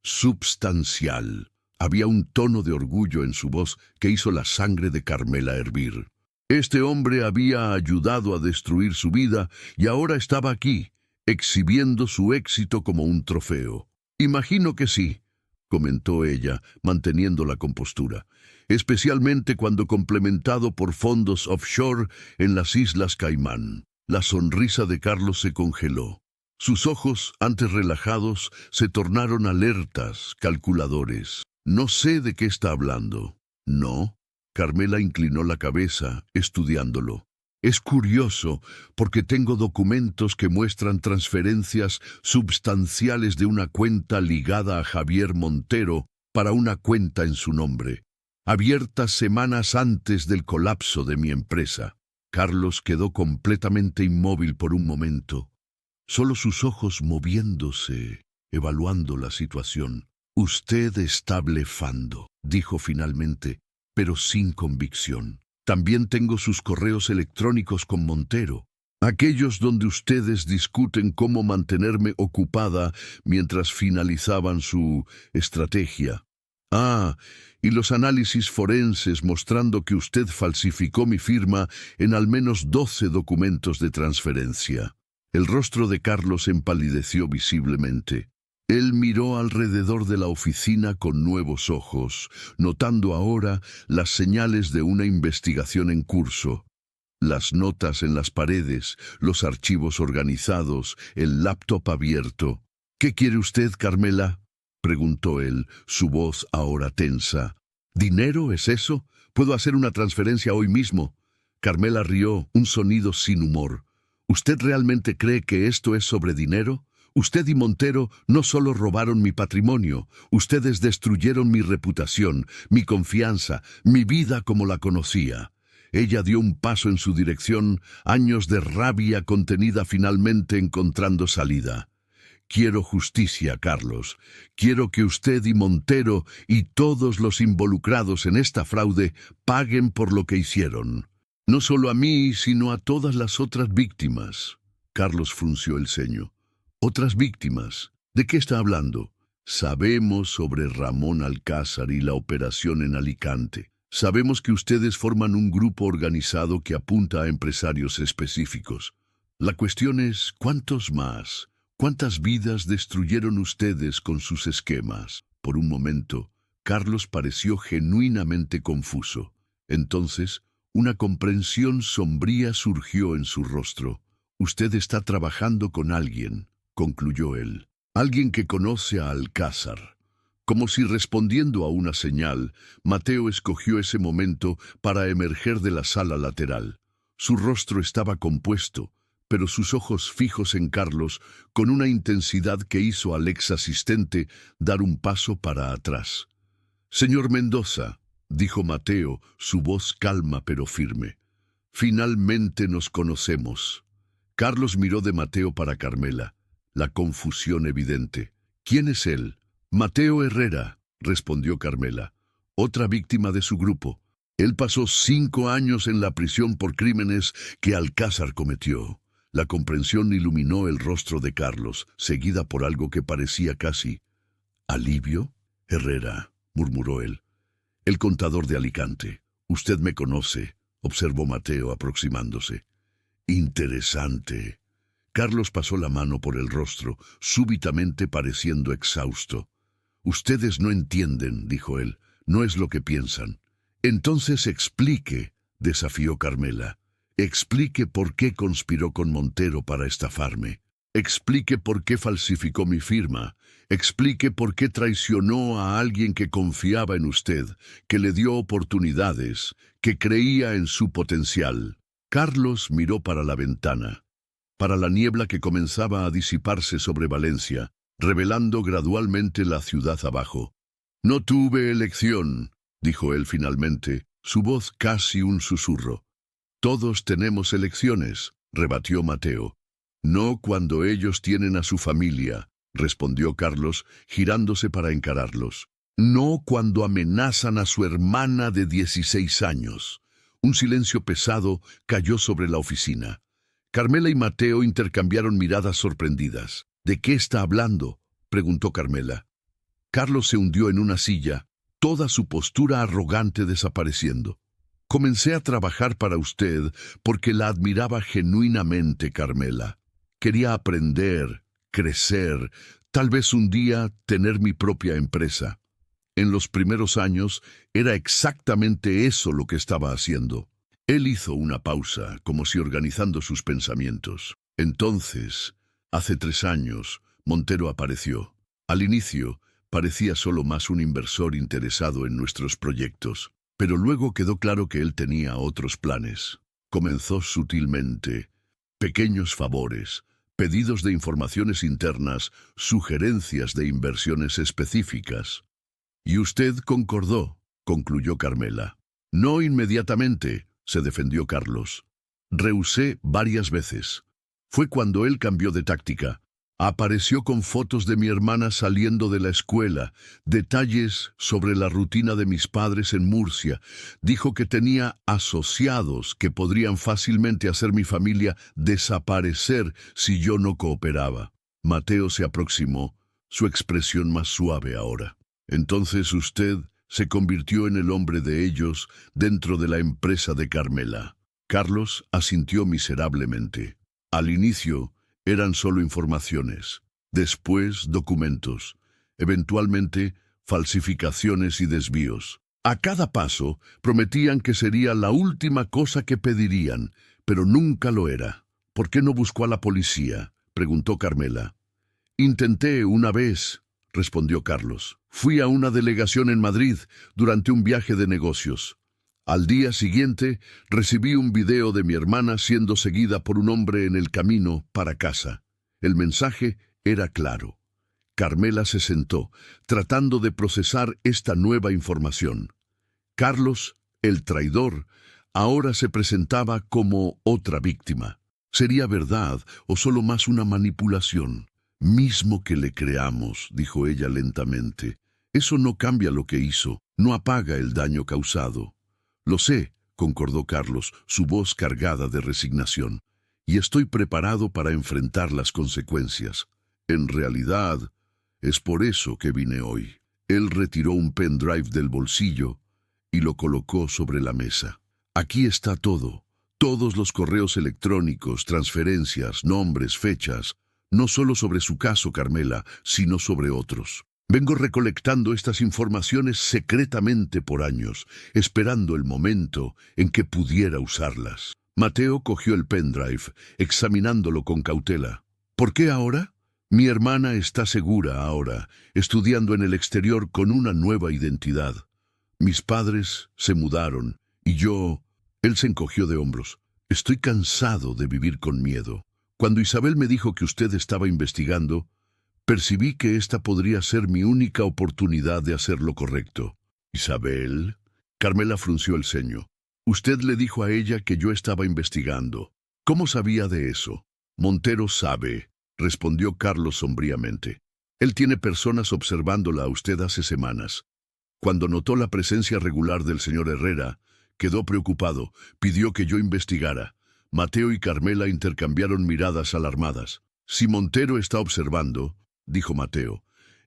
A: substancial». Había un tono de orgullo en su voz que hizo la sangre de Carmela hervir. Este hombre había ayudado a destruir su vida y ahora estaba aquí, exhibiendo su éxito como un trofeo. «Imagino que sí», comentó ella, manteniendo la compostura, «especialmente cuando complementado por fondos offshore en las Islas Caimán». La sonrisa de Carlos se congeló. Sus ojos, antes relajados, se tornaron alertas, calculadores. No sé de qué está hablando. ¿No? Carmela inclinó la cabeza, estudiándolo. Es curioso, porque tengo documentos que muestran transferencias substanciales de una cuenta ligada a Javier Montero para una cuenta en su nombre, abiertas semanas antes del colapso de mi empresa. Carlos quedó completamente inmóvil por un momento, solo sus ojos moviéndose, evaluando la situación. Usted está blefando, dijo finalmente, pero sin convicción. También tengo sus correos electrónicos con Montero, aquellos donde ustedes discuten cómo mantenerme ocupada mientras finalizaban su estrategia. Ah, y los análisis forenses mostrando que usted falsificó mi firma en al menos 12 documentos de transferencia. El rostro de Carlos empalideció visiblemente. Él miró alrededor de la oficina con nuevos ojos, notando ahora las señales de una investigación en curso. Las notas en las paredes, los archivos organizados, el laptop abierto. ¿Qué quiere usted, Carmela?, preguntó él, su voz ahora tensa. ¿Dinero es eso? ¿Puedo hacer una transferencia hoy mismo? Carmela rió, un sonido sin humor. ¿Usted realmente cree que esto es sobre dinero? Usted y Montero no solo robaron mi patrimonio, ustedes destruyeron mi reputación, mi confianza, mi vida como la conocía. Ella dio un paso en su dirección, años de rabia contenida finalmente encontrando salida. Quiero justicia, Carlos. Quiero que usted y Montero y todos los involucrados en esta fraude paguen por lo que hicieron. No solo a mí, sino a todas las otras víctimas. Carlos frunció el ceño. ¿Otras víctimas? ¿De qué está hablando? Sabemos sobre Ramón Alcázar y la operación en Alicante. Sabemos que ustedes forman un grupo organizado que apunta a empresarios específicos. La cuestión es, ¿cuántos más? ¿Cuántas vidas destruyeron ustedes con sus esquemas? Por un momento, Carlos pareció genuinamente confuso. Entonces, una comprensión sombría surgió en su rostro. Usted está trabajando con alguien, concluyó él. Alguien que conoce a Alcázar. Como si respondiendo a una señal, Mateo escogió ese momento para emerger de la sala lateral. Su rostro estaba compuesto, pero sus ojos fijos en Carlos con una intensidad que hizo al ex asistente dar un paso para atrás. «Señor Mendoza», dijo Mateo, su voz calma pero firme. «Finalmente nos conocemos». Carlos miró de Mateo para Carmela, la confusión evidente. «¿Quién es él?» «Mateo Herrera», respondió Carmela, «otra víctima de su grupo. Él pasó 5 años en la prisión por crímenes que Alcázar cometió». La comprensión iluminó el rostro de Carlos, seguida por algo que parecía casi alivio. «Herrera», murmuró él, «el contador de Alicante. Usted me conoce», observó Mateo aproximándose. «Interesante». Carlos pasó la mano por el rostro, súbitamente pareciendo exhausto. «Ustedes no entienden», dijo él, «no es lo que piensan». «Entonces explique», desafió Carmela. «Explique por qué conspiró con Montero para estafarme. Explique por qué falsificó mi firma. Explique por qué traicionó a alguien que confiaba en usted, que le dio oportunidades, que creía en su potencial». Carlos miró para la ventana, para la niebla que comenzaba a disiparse sobre Valencia, revelando gradualmente la ciudad abajo. «No tuve elección», dijo él finalmente, su voz casi un susurro. «Todos tenemos elecciones», rebatió Mateo. «No cuando ellos tienen a su familia», respondió Carlos, girándose para encararlos. «No cuando amenazan a su hermana de 16 años». Un silencio pesado cayó sobre la oficina. Carmela y Mateo intercambiaron miradas sorprendidas. «¿De qué está hablando?», preguntó Carmela. Carlos se hundió en una silla, toda su postura arrogante desapareciendo. «Comencé a trabajar para usted porque la admiraba genuinamente, Carmela. Quería aprender, crecer, tal vez un día tener mi propia empresa. En los primeros años era exactamente eso lo que estaba haciendo». Él hizo una pausa, como si organizando sus pensamientos. «Entonces, Hace 3 años, Montero apareció. Al inicio, parecía solo más un inversor interesado en nuestros proyectos, pero luego quedó claro que él tenía otros planes. Comenzó sutilmente. Pequeños favores, pedidos de informaciones internas, sugerencias de inversiones específicas. Y usted concordó, concluyó Carmela. No inmediatamente, se defendió Carlos. Rehusé varias veces. Fue cuando él cambió de táctica. Apareció con fotos de mi hermana saliendo de la escuela, detalles sobre la rutina de mis padres en Murcia. Dijo que tenía asociados que podrían fácilmente hacer mi familia desaparecer si yo no cooperaba. Mateo se aproximó, su expresión más suave ahora. Entonces usted se convirtió en el hombre de ellos dentro de la empresa de Carmela. Carlos asintió miserablemente. Al inicio, eran solo informaciones, después documentos, eventualmente falsificaciones y desvíos. A cada paso prometían que sería la última cosa que pedirían, pero nunca lo era. ¿Por qué no buscó a la policía?, preguntó Carmela. Intenté una vez, respondió Carlos. Fui a una delegación en Madrid durante un viaje de negocios. Al día siguiente, recibí un video de mi hermana siendo seguida por un hombre en el camino para casa. El mensaje era claro. Carmela se sentó, tratando de procesar esta nueva información. Carlos, el traidor, ahora se presentaba como otra víctima. ¿Sería verdad o solo más una manipulación? Mismo que le creamos, dijo ella lentamente. Eso no cambia lo que hizo, no apaga el daño causado. Lo sé, concordó Carlos, su voz cargada de resignación, y estoy preparado para enfrentar las consecuencias. En realidad, es por eso que vine hoy. Él retiró un pendrive del bolsillo y lo colocó sobre la mesa. Aquí está todo, todos los correos electrónicos, transferencias, nombres, fechas, no solo sobre su caso, Carmela, sino sobre otros. Vengo recolectando estas informaciones secretamente por años, esperando el momento en que pudiera usarlas. Mateo cogió el pendrive, examinándolo con cautela. ¿Por qué ahora? Mi hermana está segura ahora, estudiando en el exterior con una nueva identidad. Mis padres se mudaron, y yo... Él se encogió de hombros. Estoy cansado de vivir con miedo. Cuando Isabel me dijo que usted estaba investigando, percibí que esta podría ser mi única oportunidad de hacer lo correcto. ¿Isabel? Carmela frunció el ceño. Usted le dijo a ella que yo estaba investigando. ¿Cómo sabía de eso? Montero sabe, respondió Carlos sombríamente. Él tiene personas observándola a usted hace semanas. Cuando notó la presencia regular del señor Herrera, quedó preocupado, pidió que yo investigara. Mateo y Carmela intercambiaron miradas alarmadas. Si Montero está observando, dijo Mateo,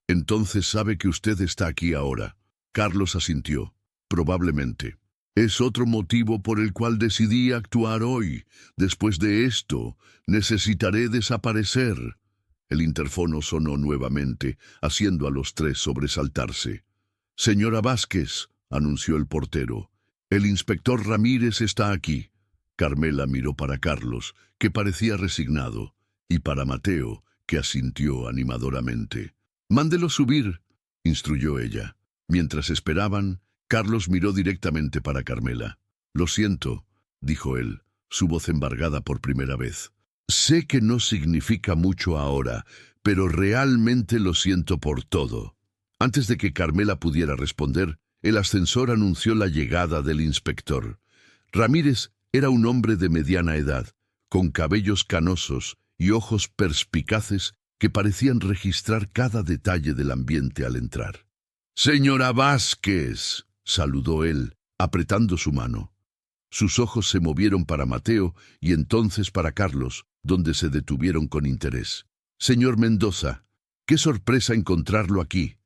A: entonces sabe que usted está aquí ahora. Carlos asintió. Probablemente. Es otro motivo por el cual decidí actuar hoy. Después de esto, necesitaré desaparecer. El interfono sonó nuevamente, haciendo a los tres sobresaltarse. Señora Vázquez, anunció el portero. El inspector Ramírez está aquí. Carmela miró para Carlos, que parecía resignado, y para Mateo, que asintió animadoramente. «Mándelo subir», instruyó ella. Mientras esperaban, Carlos miró directamente para Carmela. «Lo siento», dijo él, su voz embargada por primera vez. «Sé que no significa mucho ahora, pero realmente lo siento por todo». Antes de que Carmela pudiera responder, el ascensor anunció la llegada del inspector. Ramírez era un hombre de mediana edad, con cabellos canosos y ojos perspicaces que parecían registrar cada detalle del ambiente al entrar. «Señora Vázquez», saludó él, apretando su mano. Sus ojos se movieron para Mateo y entonces para Carlos, donde se detuvieron con interés. «Señor Mendoza, qué sorpresa encontrarlo aquí».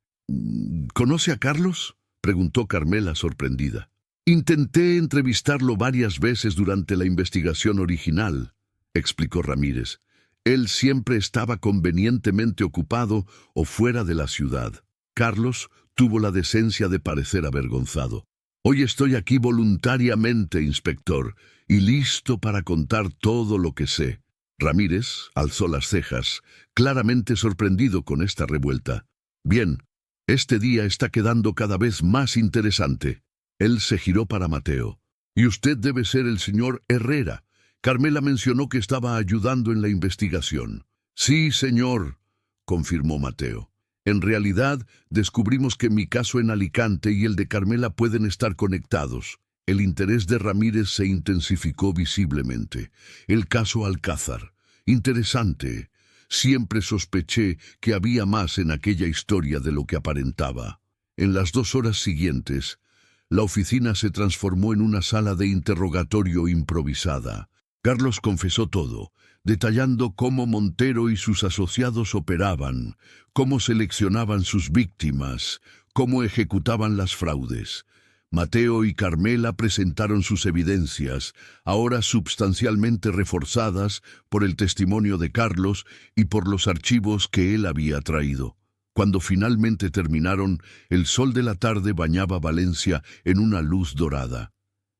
A: «¿Conoce a Carlos?», preguntó Carmela sorprendida. «Intenté entrevistarlo varias veces durante la investigación original», explicó Ramírez. «Él siempre estaba convenientemente ocupado o fuera de la ciudad». Carlos tuvo la decencia de parecer avergonzado. «Hoy estoy aquí voluntariamente, inspector, y listo para contar todo lo que sé». Ramírez alzó las cejas, claramente sorprendido con esta revuelta. Bien, este día está quedando cada vez más interesante. Él se giró para Mateo. Y usted debe ser el señor Herrera. Carmela mencionó que estaba ayudando en la investigación. Sí, señor, confirmó Mateo. En realidad, descubrimos que mi caso en Alicante y el de Carmela pueden estar conectados. El interés de Ramírez se intensificó visiblemente. El caso Alcázar. Interesante. Siempre sospeché que había más en aquella historia de lo que aparentaba. En las 2 horas siguientes, la oficina se transformó en una sala de interrogatorio improvisada. Carlos confesó todo, detallando cómo Montero y sus asociados operaban, cómo seleccionaban sus víctimas, cómo ejecutaban las fraudes. Mateo y Carmela presentaron sus evidencias, ahora substancialmente reforzadas por el testimonio de Carlos y por los archivos que él había traído. Cuando finalmente terminaron, el sol de la tarde bañaba Valencia en una luz dorada.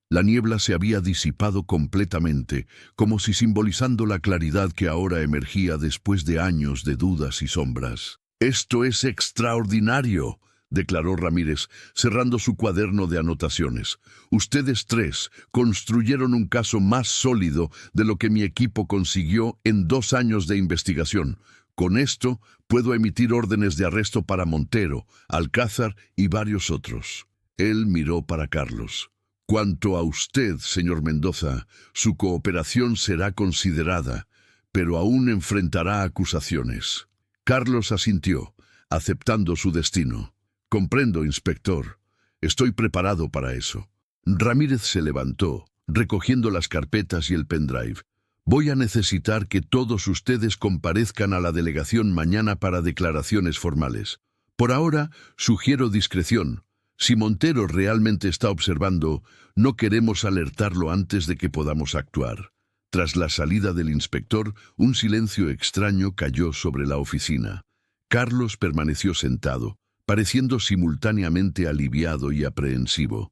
A: La niebla se había disipado completamente, como si simbolizando la claridad que ahora emergía después de años de dudas y sombras. «Esto es extraordinario», declaró Ramírez, cerrando su cuaderno de anotaciones. «Ustedes 3 construyeron un caso más sólido de lo que mi equipo consiguió en 2 años de investigación. Con esto puedo emitir órdenes de arresto para Montero, Alcázar y varios otros». Él miró para Carlos. «Cuanto a usted, señor Mendoza, su cooperación será considerada, pero aún enfrentará acusaciones». Carlos asintió, aceptando su destino. «Comprendo, inspector. Estoy preparado para eso». Ramírez se levantó, recogiendo las carpetas y el pendrive. «Voy a necesitar que todos ustedes comparezcan a la delegación mañana para declaraciones formales. Por ahora, sugiero discreción. Si Montero realmente está observando, no queremos alertarlo antes de que podamos actuar». Tras la salida del inspector, un silencio extraño cayó sobre la oficina. Carlos permaneció sentado, pareciendo simultáneamente aliviado y aprehensivo.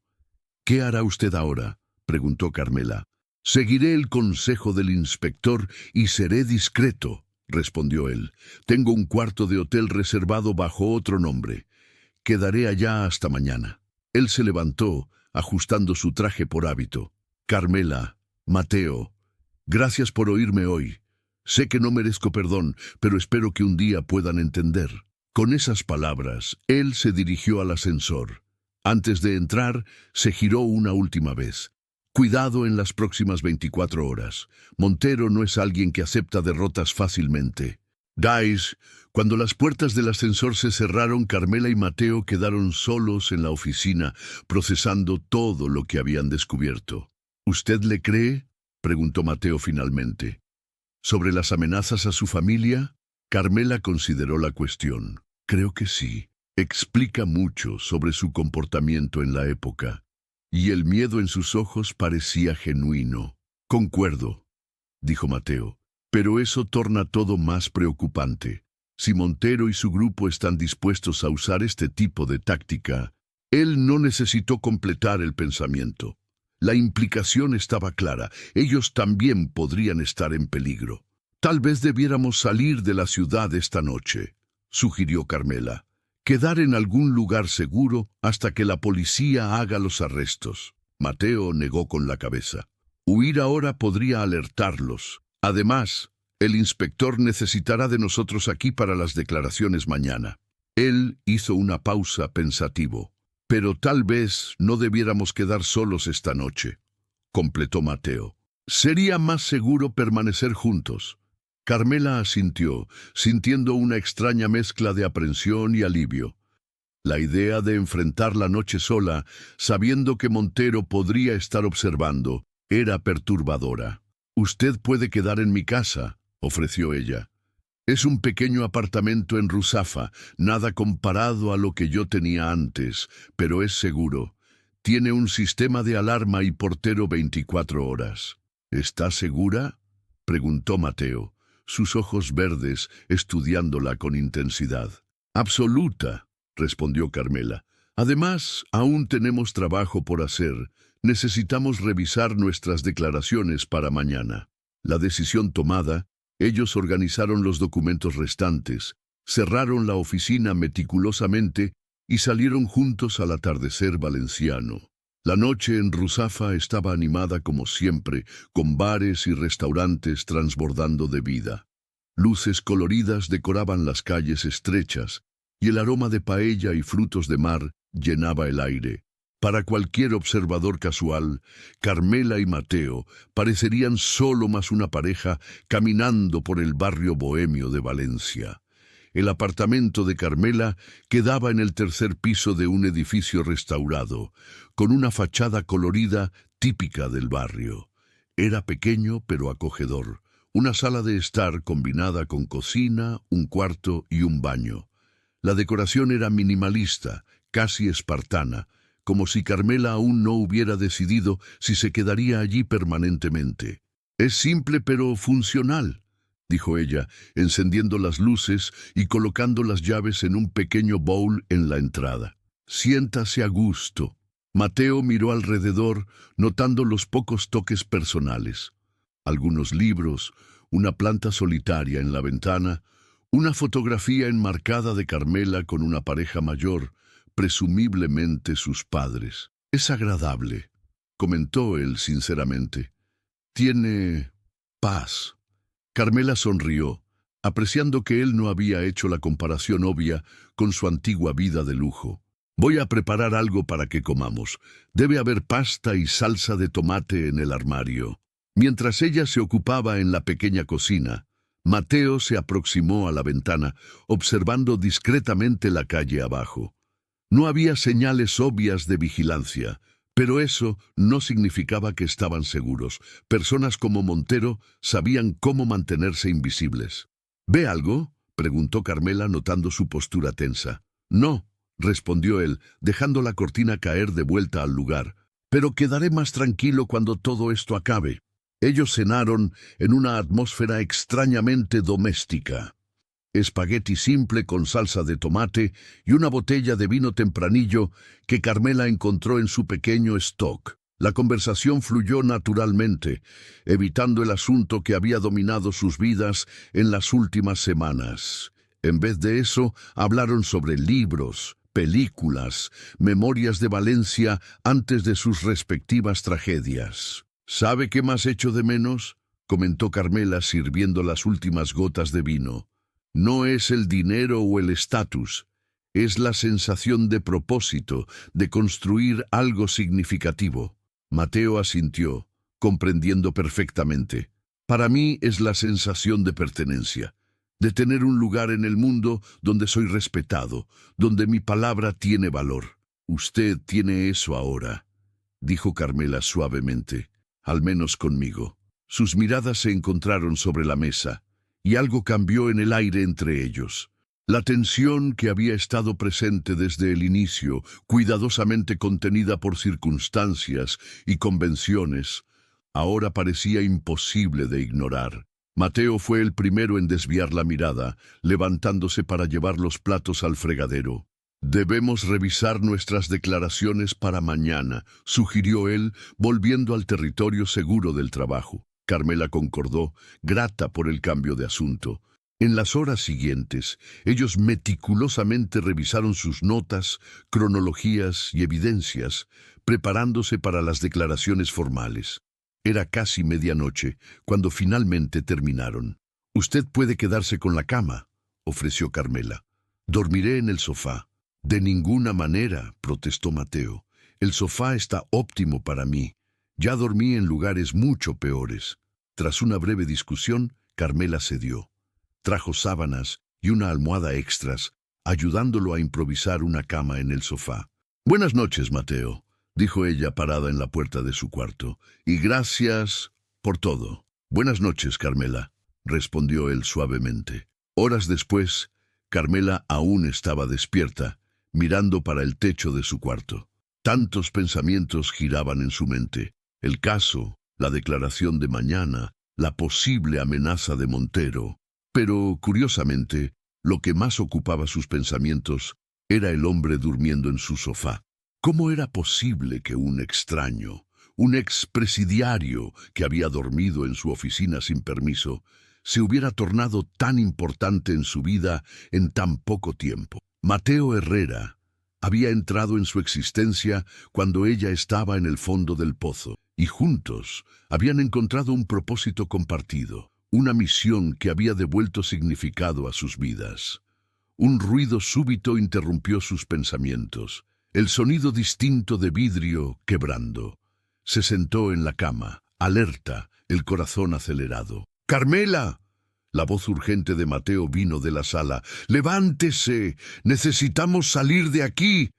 A: «¿Qué hará usted ahora?», preguntó Carmela. «Seguiré el consejo del inspector y seré discreto», respondió él. «Tengo un cuarto de hotel reservado bajo otro nombre. Quedaré allá hasta mañana». Él se levantó, ajustando su traje por hábito. «Carmela, Mateo, gracias por oírme hoy. Sé que no merezco perdón, pero espero que un día puedan entender». Con esas palabras, él se dirigió al ascensor. Antes de entrar, se giró una última vez. «Cuidado en las próximas 24 horas. Montero no es alguien que acepta derrotas fácilmente». «Guys», cuando las puertas del ascensor se cerraron, Carmela y Mateo quedaron solos en la oficina, procesando todo lo que habían descubierto. «¿Usted le cree?», preguntó Mateo finalmente. «¿Sobre las amenazas a su familia?». Carmela consideró la cuestión. «Creo que sí. Explica mucho sobre su comportamiento en la época. Y el miedo en sus ojos parecía genuino». «Concuerdo», dijo Mateo. «Pero eso torna todo más preocupante. Si Montero y su grupo están dispuestos a usar este tipo de táctica, él no necesitó completar el pensamiento. La implicación estaba clara. Ellos también podrían estar en peligro. Tal vez debiéramos salir de la ciudad esta noche», sugirió Carmela. «Quedar en algún lugar seguro hasta que la policía haga los arrestos». Mateo negó con la cabeza. «Huir ahora podría alertarlos. Además, el inspector necesitará de nosotros aquí para las declaraciones mañana». Él hizo una pausa pensativo. «Pero tal vez no debiéramos quedar solos esta noche», completó Mateo. «Sería más seguro permanecer juntos». Carmela asintió, sintiendo una extraña mezcla de aprensión y alivio. La idea de enfrentar la noche sola, sabiendo que Montero podría estar observando, era perturbadora. «Usted puede quedar en mi casa», ofreció ella. «Es un pequeño apartamento en Ruzafa, nada comparado a lo que yo tenía antes, pero es seguro. Tiene un sistema de alarma y portero 24 horas. «¿Está segura?», preguntó Mateo, sus ojos verdes estudiándola con intensidad. «Absoluta», respondió Carmela. «Además, aún tenemos trabajo por hacer. Necesitamos revisar nuestras declaraciones para mañana». La decisión tomada, Ellos organizaron los documentos restantes, cerraron la oficina meticulosamente y salieron juntos al atardecer valenciano. La noche en Ruzafa estaba animada como siempre, con bares y restaurantes transbordando de vida. Luces coloridas decoraban las calles estrechas, y el aroma de paella y frutos de mar llenaba el aire. Para cualquier observador casual, Carmela y Mateo parecerían solo más una pareja caminando por el barrio bohemio de Valencia. El apartamento de Carmela quedaba en el tercer piso de un edificio restaurado, con una fachada colorida típica del barrio. Era pequeño pero acogedor, una sala de estar combinada con cocina, un cuarto y un baño. La decoración era minimalista, casi espartana, como si Carmela aún no hubiera decidido si se quedaría allí permanentemente. «Es simple pero funcional», dijo ella, encendiendo las luces y colocando las llaves en un pequeño bowl en la entrada. «Siéntase a gusto». Mateo miró alrededor, notando los pocos toques personales. Algunos libros, una planta solitaria en la ventana, una fotografía enmarcada de Carmela con una pareja mayor, presumiblemente sus padres. «Es agradable», comentó él sinceramente. «Tiene paz». Carmela sonrió, apreciando que él no había hecho la comparación obvia con su antigua vida de lujo. «Voy a preparar algo para que comamos. Debe haber pasta y salsa de tomate en el armario». Mientras ella se ocupaba en la pequeña cocina, Mateo se aproximó a la ventana, observando discretamente la calle abajo. No había señales obvias de vigilancia, pero eso no significaba que estaban seguros. Personas como Montero sabían cómo mantenerse invisibles. «¿Ve algo?», preguntó Carmela, notando su postura tensa. «No», respondió él, dejando la cortina caer de vuelta al lugar. «Pero quedaré más tranquilo cuando todo esto acabe». Ellos cenaron en una atmósfera extrañamente doméstica. Espagueti simple con salsa de tomate y una botella de vino tempranillo que Carmela encontró en su pequeño stock. La conversación fluyó naturalmente, evitando el asunto que había dominado sus vidas en las últimas semanas. En vez de eso, hablaron sobre libros, películas, memorias de Valencia antes de sus respectivas tragedias. «¿Sabe qué más echo de menos?», comentó Carmela sirviendo las últimas gotas de vino. «No es el dinero o el estatus, es la sensación de propósito, de construir algo significativo». Mateo asintió, comprendiendo perfectamente. «Para mí es la sensación de pertenencia, de tener un lugar en el mundo donde soy respetado, donde mi palabra tiene valor». «Usted tiene eso ahora», dijo Carmela suavemente. «Al menos conmigo». Sus miradas se encontraron sobre la mesa, y algo cambió en el aire entre ellos. La tensión que había estado presente desde el inicio, cuidadosamente contenida por circunstancias y convenciones, ahora parecía imposible de ignorar. Mateo fue el primero en desviar la mirada, levantándose para llevar los platos al fregadero. «Debemos revisar nuestras declaraciones para mañana», sugirió él, volviendo al territorio seguro del trabajo. Carmela concordó, grata por el cambio de asunto. En las horas siguientes, ellos meticulosamente revisaron sus notas, cronologías y evidencias, preparándose para las declaraciones formales. Era casi medianoche cuando finalmente terminaron. «Usted puede quedarse con la cama», ofreció Carmela. «Dormiré en el sofá». «De ninguna manera», protestó Mateo. «El sofá está óptimo para mí. Ya dormí en lugares mucho peores». Tras una breve discusión, Carmela cedió. Trajo sábanas y una almohada extras, ayudándolo a improvisar una cama en el sofá. «Buenas noches, Mateo», dijo ella parada en la puerta de su cuarto. «Y gracias por todo». «Buenas noches, Carmela», respondió él suavemente. Horas después, Carmela aún estaba despierta, mirando para el techo de su cuarto. Tantos pensamientos giraban en su mente. El caso, la declaración de mañana, la posible amenaza de Montero. Pero, curiosamente, lo que más ocupaba sus pensamientos era el hombre durmiendo en su sofá. ¿Cómo era posible que un extraño, un expresidiario que había dormido en su oficina sin permiso, se hubiera tornado tan importante en su vida en tan poco tiempo. Mateo Herrera había entrado en su existencia cuando ella estaba en el fondo del pozo, y juntos habían encontrado un propósito compartido, una misión que había devuelto significado a sus vidas. Un ruido súbito interrumpió sus pensamientos, el sonido distinto de vidrio quebrando. Se sentó en la cama, alerta, el corazón acelerado. ¡Carmela! La voz urgente de Mateo vino de la sala. ¡Levántese! ¡Necesitamos salir de aquí!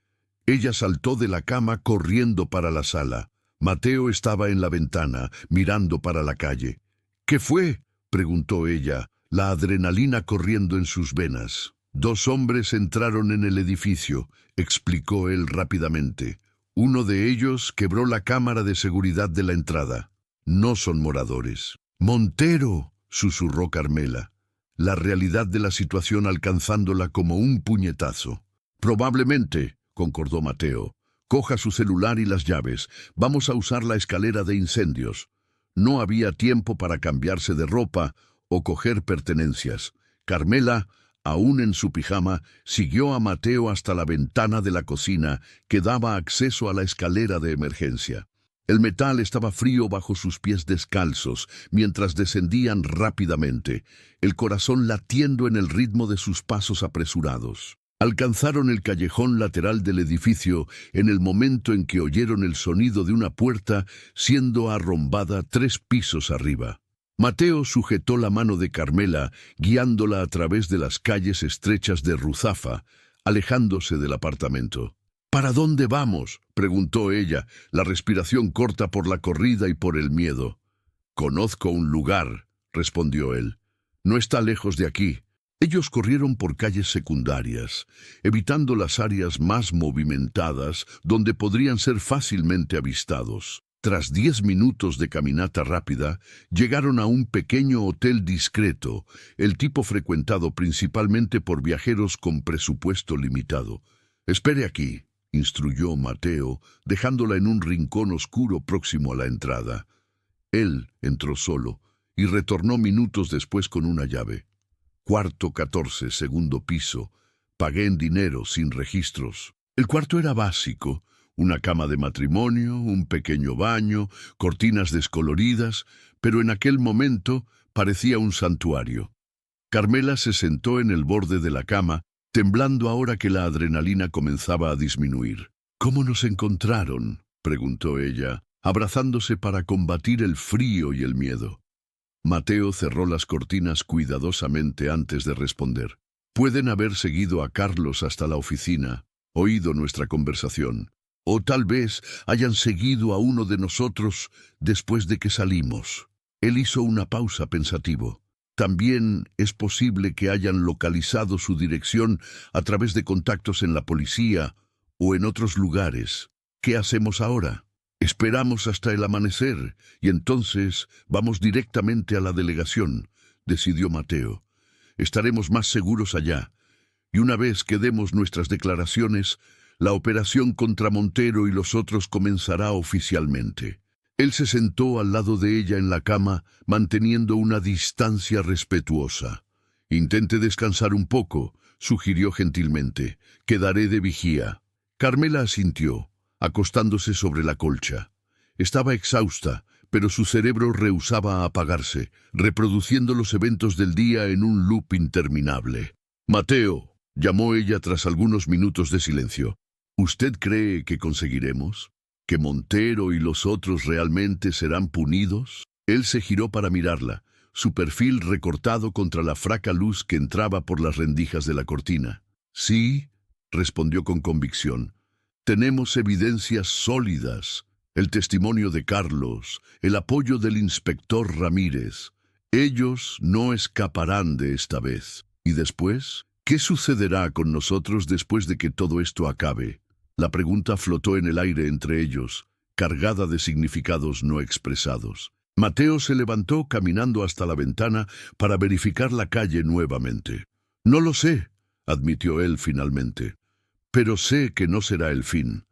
A: Ella saltó de la cama corriendo para la sala. Mateo estaba en la ventana, mirando para la calle. ¿Qué fue?, preguntó ella, la adrenalina corriendo en sus venas. 2 hombres entraron en el edificio, explicó él rápidamente. Uno de ellos quebró la cámara de seguridad de la entrada. No son moradores. ¡Montero!, susurró Carmela, la realidad de la situación alcanzándola como un puñetazo. Probablemente, concordó Mateo. Coja su celular y las llaves. Vamos a usar la escalera de incendios. No había tiempo para cambiarse de ropa o coger pertenencias. Carmela, aún en su pijama, siguió a Mateo hasta la ventana de la cocina que daba acceso a la escalera de emergencia. El metal estaba frío bajo sus pies descalzos mientras descendían rápidamente, el corazón latiendo en el ritmo de sus pasos apresurados. Alcanzaron el callejón lateral del edificio en el momento en que oyeron el sonido de una puerta siendo arrombada 3 pisos arriba. Mateo sujetó la mano de Carmela, guiándola a través de las calles estrechas de Ruzafa, alejándose del apartamento. ¿Para dónde vamos?, preguntó ella, la respiración corta por la corrida y por el miedo. Conozco un lugar, respondió él. No está lejos de aquí. Ellos corrieron por calles secundarias, evitando las áreas más movimentadas donde podrían ser fácilmente avistados. Tras 10 minutos de caminata rápida, llegaron a un pequeño hotel discreto, el tipo frecuentado principalmente por viajeros con presupuesto limitado. «Espere aquí», instruyó Mateo, dejándola en un rincón oscuro próximo a la entrada. Él entró solo y retornó minutos después con una llave. Cuarto 14, segundo piso. Pagué en dinero, sin registros. El cuarto era básico. Una cama de matrimonio, un pequeño baño, cortinas descoloridas, pero en aquel momento parecía un santuario. Carmela se sentó en el borde de la cama, temblando ahora que la adrenalina comenzaba a disminuir. «¿Cómo nos encontraron?», preguntó ella, abrazándose para combatir el frío y el miedo. Mateo cerró las cortinas cuidadosamente antes de responder. «Pueden haber seguido a Carlos hasta la oficina, oído nuestra conversación. O tal vez hayan seguido a uno de nosotros después de que salimos». Él hizo una pausa pensativo. «También es posible que hayan localizado su dirección a través de contactos en la policía o en otros lugares. ¿Qué hacemos ahora? Esperamos hasta el amanecer y entonces vamos directamente a la delegación», decidió Mateo. «Estaremos más seguros allá. Y una vez que demos nuestras declaraciones, la operación contra Montero y los otros comenzará oficialmente». Él se sentó al lado de ella en la cama, manteniendo una distancia respetuosa. «Intente descansar un poco», sugirió gentilmente. «Quedaré de vigía». Carmela asintió, acostándose sobre la colcha. Estaba exhausta, pero su cerebro rehusaba apagarse, reproduciendo los eventos del día en un loop interminable. «Mateo», llamó ella tras algunos minutos de silencio. «¿Usted cree que conseguiremos? ¿Que Montero y los otros realmente serán punidos?» Él se giró para mirarla, su perfil recortado contra la fraca luz que entraba por las rendijas de la cortina. «Sí», respondió con convicción. «Tenemos evidencias sólidas, el testimonio de Carlos, el apoyo del inspector Ramírez. Ellos no escaparán de esta vez. ¿Y después? ¿Qué sucederá con nosotros después de que todo esto acabe?» La pregunta flotó en el aire entre ellos, cargada de significados no expresados. Mateo se levantó caminando hasta la ventana para verificar la calle nuevamente. «No lo sé», admitió él finalmente, «pero sé que no será el fin.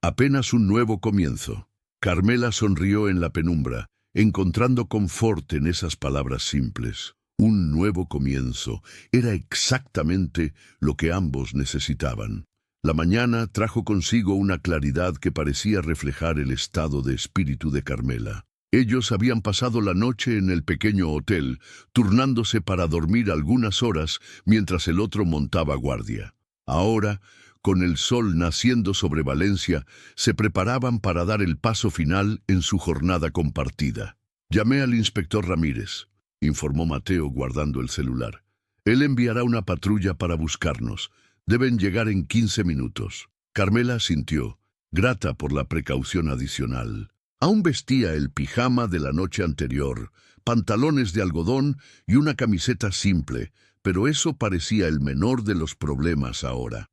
A: Apenas un nuevo comienzo». Carmela sonrió en la penumbra, encontrando confort en esas palabras simples. Un nuevo comienzo. Era exactamente lo que ambos necesitaban. La mañana trajo consigo una claridad que parecía reflejar el estado de espíritu de Carmela. Ellos habían pasado la noche en el pequeño hotel, turnándose para dormir algunas horas mientras el otro montaba guardia. Ahora, con el sol naciendo sobre Valencia, se preparaban para dar el paso final en su jornada compartida. «Llamé al inspector Ramírez», informó Mateo guardando el celular. «Él enviará una patrulla para buscarnos. Deben llegar en 15 minutos». Carmela asintió, grata por la precaución adicional. Aún vestía el pijama de la noche anterior, pantalones de algodón y una camiseta simple, pero eso parecía el menor de los problemas ahora.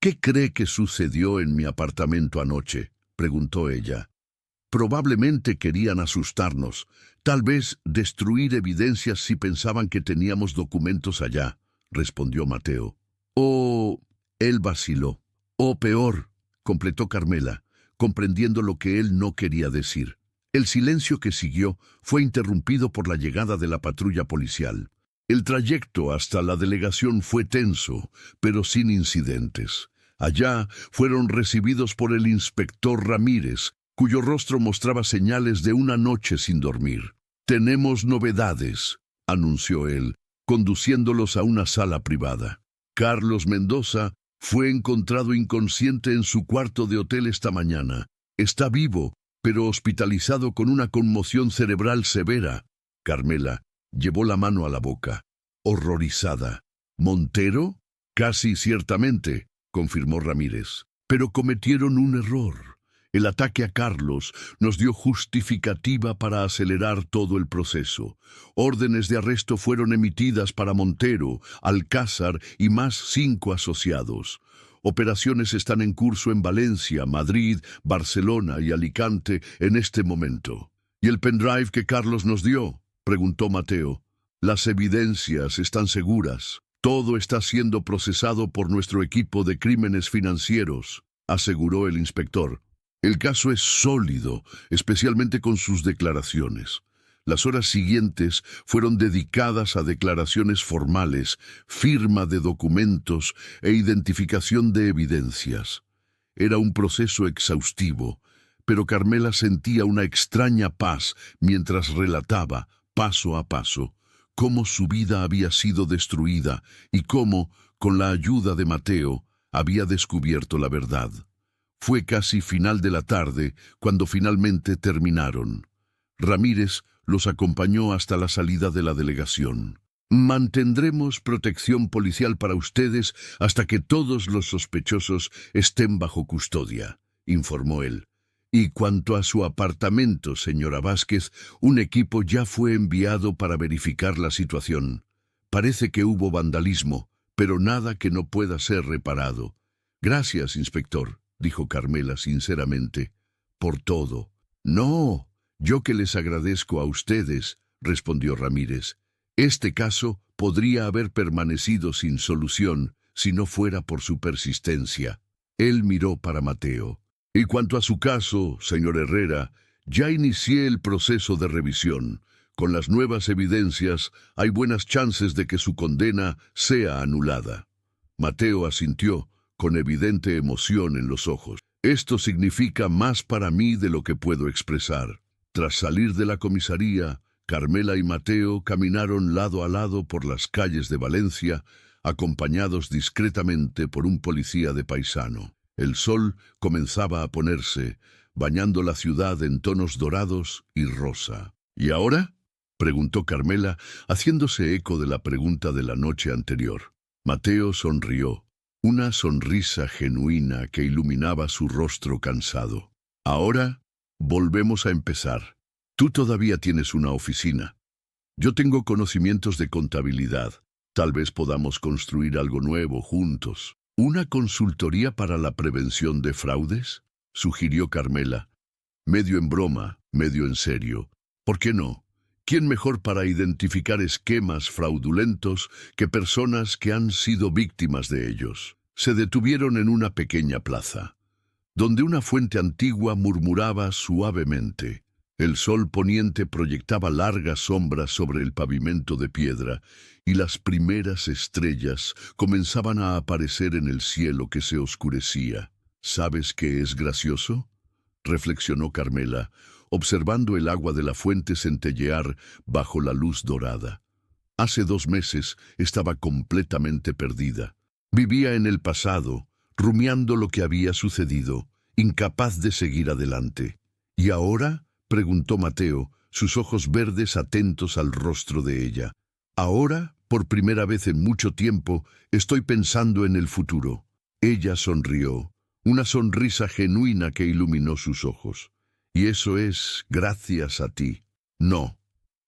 A: «¿Qué cree que sucedió en mi apartamento anoche?», preguntó ella. «Probablemente querían asustarnos, tal vez destruir evidencias si pensaban que teníamos documentos allá», respondió Mateo. «O...» él vaciló. «O peor», completó Carmela, comprendiendo lo que él no quería decir. El silencio que siguió fue interrumpido por la llegada de la patrulla policial. El trayecto hasta la delegación fue tenso, pero sin incidentes. Allá fueron recibidos por el inspector Ramírez, cuyo rostro mostraba señales de una noche sin dormir. «Tenemos novedades», anunció él, conduciéndolos a una sala privada. «Carlos Mendoza fue encontrado inconsciente en su cuarto de hotel esta mañana. Está vivo, pero hospitalizado con una conmoción cerebral severa». Carmela llevó la mano a la boca, horrorizada. «¿Montero?» «Casi ciertamente», confirmó Ramírez. «Pero cometieron un error. El ataque a Carlos nos dio justificativa para acelerar todo el proceso. Órdenes de arresto fueron emitidas para Montero, Alcázar y más 5 asociados. Operaciones están en curso en Valencia, Madrid, Barcelona y Alicante en este momento». «¿Y el pendrive que Carlos nos dio?», preguntó Mateo. «Las evidencias están seguras. Todo está siendo procesado por nuestro equipo de crímenes financieros», aseguró el inspector. «El caso es sólido, especialmente con sus declaraciones». Las horas siguientes fueron dedicadas a declaraciones formales, firma de documentos e identificación de evidencias. Era un proceso exhaustivo, pero Carmela sentía una extraña paz mientras relataba, paso a paso, cómo su vida había sido destruida y cómo, con la ayuda de Mateo, había descubierto la verdad. Fue casi final de la tarde cuando finalmente terminaron. Ramírez los acompañó hasta la salida de la delegación. «Mantendremos protección policial para ustedes hasta que todos los sospechosos estén bajo custodia», informó él. «Y cuanto a su apartamento, señora Vázquez, un equipo ya fue enviado para verificar la situación. Parece que hubo vandalismo, pero nada que no pueda ser reparado». «Gracias, inspector», dijo Carmela sinceramente, «por todo». «No, yo que les agradezco a ustedes», respondió Ramírez. «Este caso podría haber permanecido sin solución si no fuera por su persistencia». Él miró para Mateo. «Y cuanto a su caso, señor Herrera, ya inicié el proceso de revisión. Con las nuevas evidencias hay buenas chances de que su condena sea anulada». Mateo asintió, con evidente emoción en los ojos. «Esto significa más para mí de lo que puedo expresar». Tras salir de la comisaría, Carmela y Mateo caminaron lado a lado por las calles de Valencia, acompañados discretamente por un policía de paisano. El sol comenzaba a ponerse, bañando la ciudad en tonos dorados y rosa. «¿Y ahora?», preguntó Carmela, haciéndose eco de la pregunta de la noche anterior. Mateo sonrió, una sonrisa genuina que iluminaba su rostro cansado. «Ahora volvemos a empezar. Tú todavía tienes una oficina. Yo tengo conocimientos de contabilidad. Tal vez podamos construir algo nuevo juntos». «¿Una consultoría para la prevención de fraudes?», sugirió Carmela. Medio en broma, medio en serio. «¿Por qué no? ¿Quién mejor para identificar esquemas fraudulentos que personas que han sido víctimas de ellos?» Se detuvieron en una pequeña plaza, donde una fuente antigua murmuraba suavemente. El sol poniente proyectaba largas sombras sobre el pavimento de piedra, y las primeras estrellas comenzaban a aparecer en el cielo que se oscurecía. ¿Sabes qué es gracioso?, reflexionó Carmela, observando el agua de la fuente centellear bajo la luz dorada. Hace 2 meses estaba completamente perdida. Vivía en el pasado, rumiando lo que había sucedido, incapaz de seguir adelante. ¿Y ahora?, preguntó Mateo, sus ojos verdes atentos al rostro de ella. Ahora, por primera vez en mucho tiempo, estoy pensando en el futuro. Ella sonrió, una sonrisa genuina que iluminó sus ojos. Y eso es gracias a ti. No,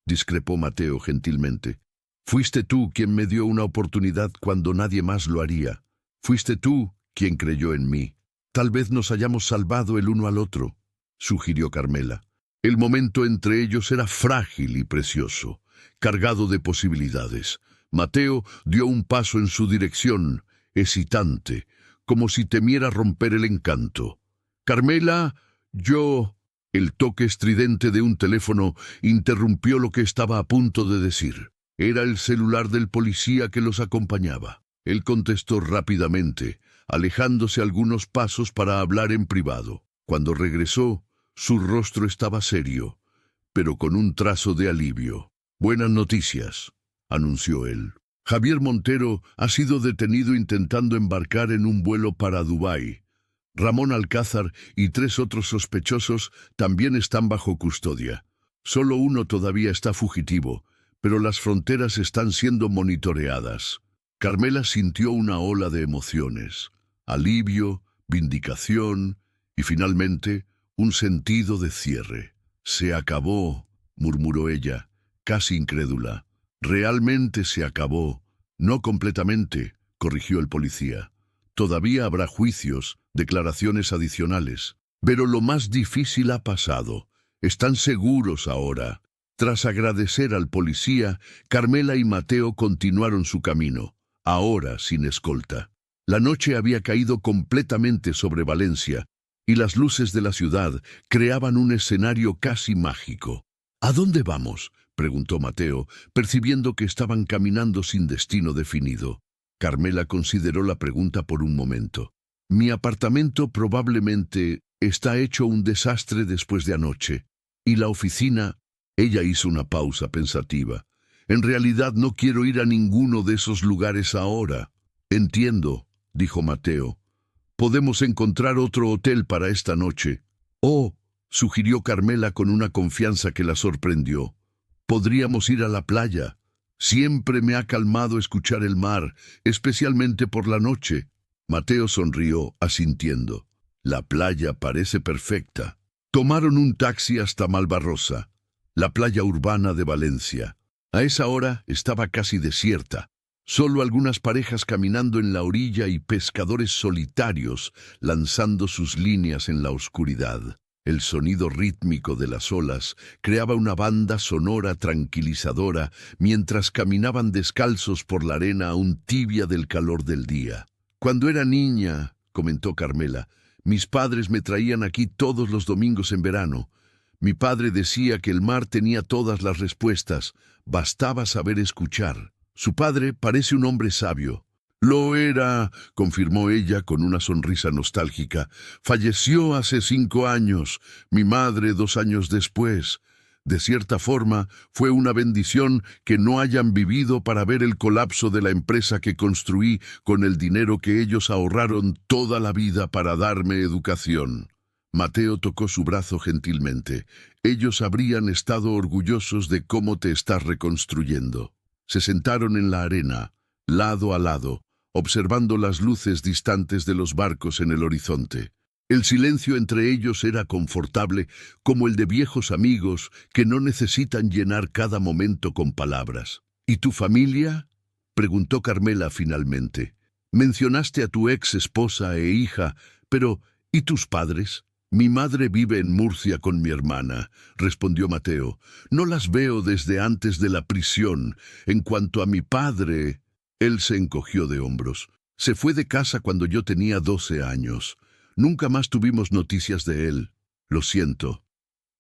A: discrepó Mateo gentilmente. Fuiste tú quien me dio una oportunidad cuando nadie más lo haría. Fuiste tú quien creyó en mí. Tal vez nos hayamos salvado el uno al otro, sugirió Carmela. El momento entre ellos era frágil y precioso, cargado de posibilidades. Mateo dio un paso en su dirección, hesitante, como si temiera romper el encanto. «Carmela, yo...» El toque estridente de un teléfono interrumpió lo que estaba a punto de decir. Era el celular del policía que los acompañaba. Él contestó rápidamente, alejándose algunos pasos para hablar en privado. Cuando regresó, su rostro estaba serio, pero con un trazo de alivio. «Buenas noticias», anunció él. «Javier Montero ha sido detenido intentando embarcar en un vuelo para Dubái. Ramón Alcázar y 3 otros sospechosos también están bajo custodia. Solo uno todavía está fugitivo, pero las fronteras están siendo monitoreadas». Carmela sintió una ola de emociones, alivio, vindicación y finalmente un sentido de cierre. «Se acabó», murmuró ella, casi incrédula. «Realmente se acabó». «No completamente», corrigió el policía. «Todavía habrá juicios, declaraciones adicionales. Pero lo más difícil ha pasado. Están seguros ahora». Tras agradecer al policía, Carmela y Mateo continuaron su camino, ahora sin escolta. La noche había caído completamente sobre Valencia, y las luces de la ciudad creaban un escenario casi mágico. «¿A dónde vamos?», preguntó Mateo, percibiendo que estaban caminando sin destino definido. Carmela consideró la pregunta por un momento. «Mi apartamento probablemente está hecho un desastre después de anoche. Y la oficina...» Ella hizo una pausa pensativa. «En realidad no quiero ir a ninguno de esos lugares ahora». «Entiendo», dijo Mateo. «Podemos encontrar otro hotel para esta noche». «Oh», sugirió Carmela con una confianza que la sorprendió. «Podríamos ir a la playa. Siempre me ha calmado escuchar el mar, especialmente por la noche». Mateo sonrió, asintiendo. «La playa parece perfecta». Tomaron un taxi hasta Malvarrosa, la playa urbana de Valencia. A esa hora estaba casi desierta. Solo algunas parejas caminando en la orilla y pescadores solitarios lanzando sus líneas en la oscuridad. El sonido rítmico de las olas creaba una banda sonora tranquilizadora mientras caminaban descalzos por la arena aún tibia del calor del día. «Cuando era niña», comentó Carmela, «mis padres me traían aquí todos los domingos en verano. Mi padre decía que el mar tenía todas las respuestas, bastaba saber escuchar. Su padre parece un hombre sabio». «Lo era», confirmó ella con una sonrisa nostálgica. «Falleció hace 5 años, mi madre 2 años después. De cierta forma, fue una bendición que no hayan vivido para ver el colapso de la empresa que construí con el dinero que ellos ahorraron toda la vida para darme educación». Mateo tocó su brazo gentilmente. «Ellos habrían estado orgullosos de cómo te estás reconstruyendo». Se sentaron en la arena, lado a lado, observando las luces distantes de los barcos en el horizonte. El silencio entre ellos era confortable, como el de viejos amigos que no necesitan llenar cada momento con palabras. «¿Y tu familia?», preguntó Carmela finalmente. «Mencionaste a tu ex esposa e hija, pero ¿y tus padres?». «Mi madre vive en Murcia con mi hermana», respondió Mateo. «No las veo desde antes de la prisión. En cuanto a mi padre...» Él se encogió de hombros. «Se fue de casa cuando yo tenía 12 años. Nunca más tuvimos noticias de él. Lo siento».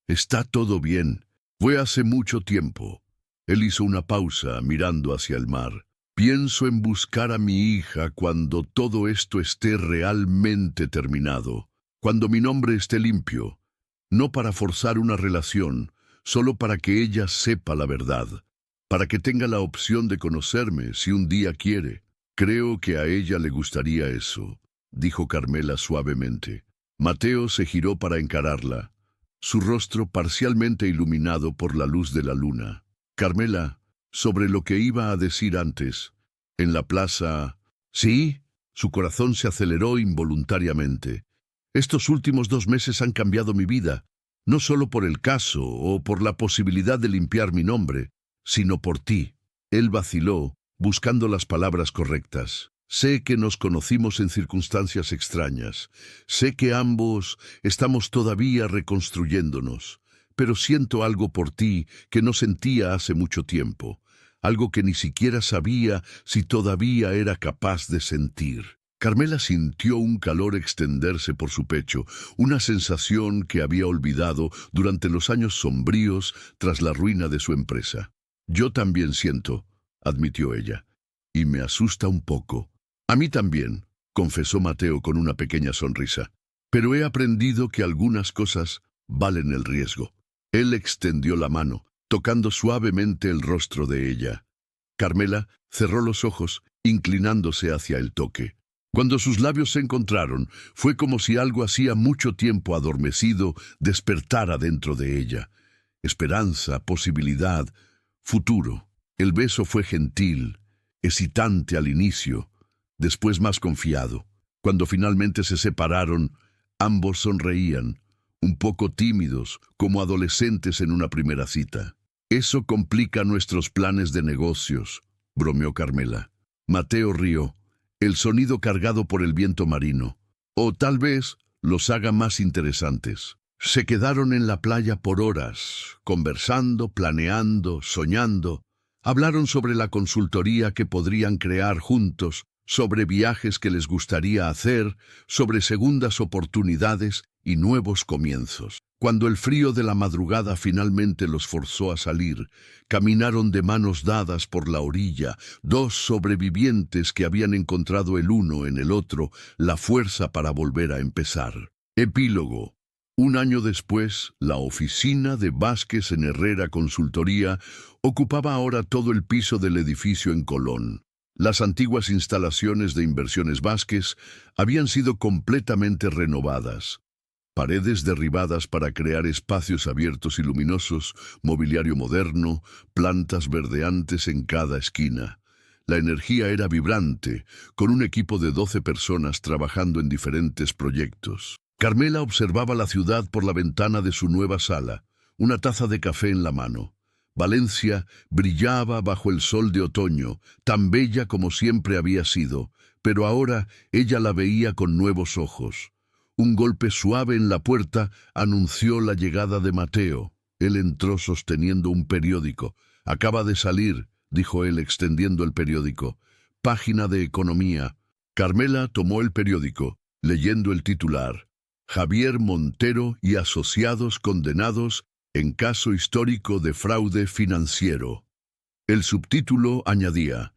A: Está todo bien. Fue hace mucho tiempo. Él hizo una pausa mirando hacia el mar. Pienso en buscar a mi hija cuando todo esto esté realmente terminado, cuando mi nombre esté limpio, no para forzar una relación, solo para que ella sepa la verdad, para que tenga la opción de conocerme si un día quiere. Creo que a ella le gustaría eso, dijo Carmela suavemente. Mateo se giró para encararla, su rostro parcialmente iluminado por la luz de la luna. Carmela, sobre lo que iba a decir antes, en la plaza... Sí, su corazón se aceleró involuntariamente. Estos últimos 2 meses han cambiado mi vida, no solo por el caso o por la posibilidad de limpiar mi nombre, sino por ti. Él vaciló, buscando las palabras correctas. Sé que nos conocimos en circunstancias extrañas. Sé que ambos estamos todavía reconstruyéndonos. Pero siento algo por ti que no sentía hace mucho tiempo. Algo que ni siquiera sabía si todavía era capaz de sentir. Carmela sintió un calor extenderse por su pecho, una sensación que había olvidado durante los años sombríos tras la ruina de su empresa. Yo también siento, admitió ella, y me asusta un poco. A mí también, confesó Mateo con una pequeña sonrisa, pero he aprendido que algunas cosas valen el riesgo. Él extendió la mano, tocando suavemente el rostro de ella. Carmela cerró los ojos, inclinándose hacia el toque. Cuando sus labios se encontraron, fue como si algo hacía mucho tiempo adormecido despertara dentro de ella. Esperanza, posibilidad, futuro. El beso fue gentil, excitante al inicio, después más confiado. Cuando finalmente se separaron, ambos sonreían, un poco tímidos, como adolescentes en una primera cita. Eso complica nuestros planes de negocios, bromeó Carmela. Mateo rió, el sonido cargado por el viento marino. O tal vez los haga más interesantes. Se quedaron en la playa por horas, conversando, planeando, soñando. Hablaron sobre la consultoría que podrían crear juntos, sobre viajes que les gustaría hacer, sobre segundas oportunidades y nuevos comienzos. Cuando el frío de la madrugada finalmente los forzó a salir, caminaron de manos dadas por la orilla, 2 sobrevivientes que habían encontrado el uno en el otro la fuerza para volver a empezar. Epílogo. 1 año después, la oficina de Vázquez en Herrera Consultoría ocupaba ahora todo el piso del edificio en Colón. Las antiguas instalaciones de Inversiones Vázquez habían sido completamente renovadas. Paredes derribadas para crear espacios abiertos y luminosos, mobiliario moderno, plantas verdeantes en cada esquina. La energía era vibrante, con un equipo de 12 personas trabajando en diferentes proyectos. Carmela observaba la ciudad por la ventana de su nueva sala, una taza de café en la mano. Valencia brillaba bajo el sol de otoño, tan bella como siempre había sido, pero ahora ella la veía con nuevos ojos. Un golpe suave en la puerta anunció la llegada de Mateo. Él entró sosteniendo un periódico. «Acaba de salir», dijo él extendiendo el periódico. «Página de economía». Carmela tomó el periódico, leyendo el titular. «Javier Montero y asociados condenados en caso histórico de fraude financiero». El subtítulo añadía: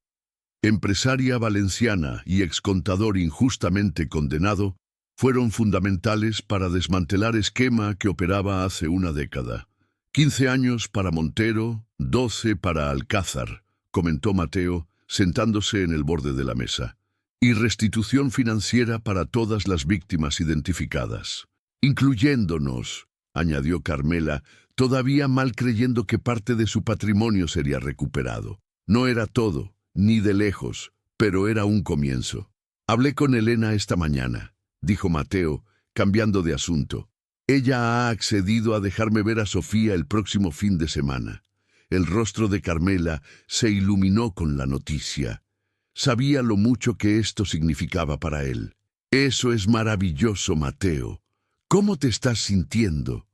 A: «Empresaria valenciana y excontador injustamente condenado fueron fundamentales para desmantelar esquema que operaba hace una década. 15 años para Montero, 12 para Alcázar», comentó Mateo, sentándose en el borde de la mesa. «Y restitución financiera para todas las víctimas identificadas. Incluyéndonos», añadió Carmela, todavía mal creyendo que parte de su patrimonio sería recuperado. No era todo, ni de lejos, pero era un comienzo. «Hablé con Elena esta mañana», dijo Mateo, cambiando de asunto. «Ella ha accedido a dejarme ver a Sofía el próximo fin de semana». El rostro de Carmela se iluminó con la noticia. Sabía lo mucho que esto significaba para él. «Eso es maravilloso, Mateo. ¿Cómo te estás sintiendo?»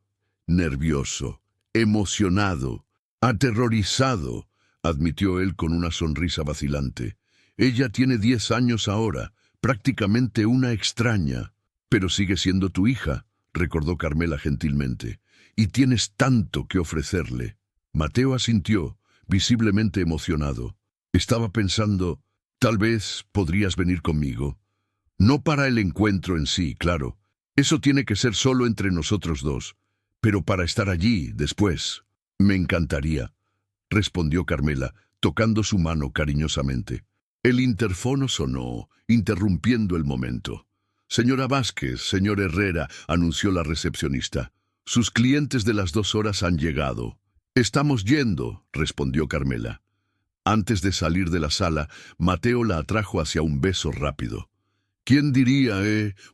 A: «Nervioso, emocionado, aterrorizado», admitió él con una sonrisa vacilante. «Ella tiene 10 años ahora, prácticamente una extraña, pero sigue siendo tu hija. recordó Carmela gentilmente, y tienes tanto que ofrecerle. Mateo asintió, visiblemente emocionado. Estaba pensando, tal vez podrías venir conmigo. No para el encuentro en sí, claro. Eso tiene que ser solo entre nosotros dos. Pero para estar allí, después. Me encantaría, respondió Carmela, tocando su mano cariñosamente. El interfono sonó, interrumpiendo el momento. Señora Vázquez, señor Herrera, anunció la recepcionista. Sus clientes de las 2 horas han llegado. Estamos yendo, respondió Carmela. Antes de salir de la sala, Mateo la atrajo hacia un beso rápido. «¿Quién diría,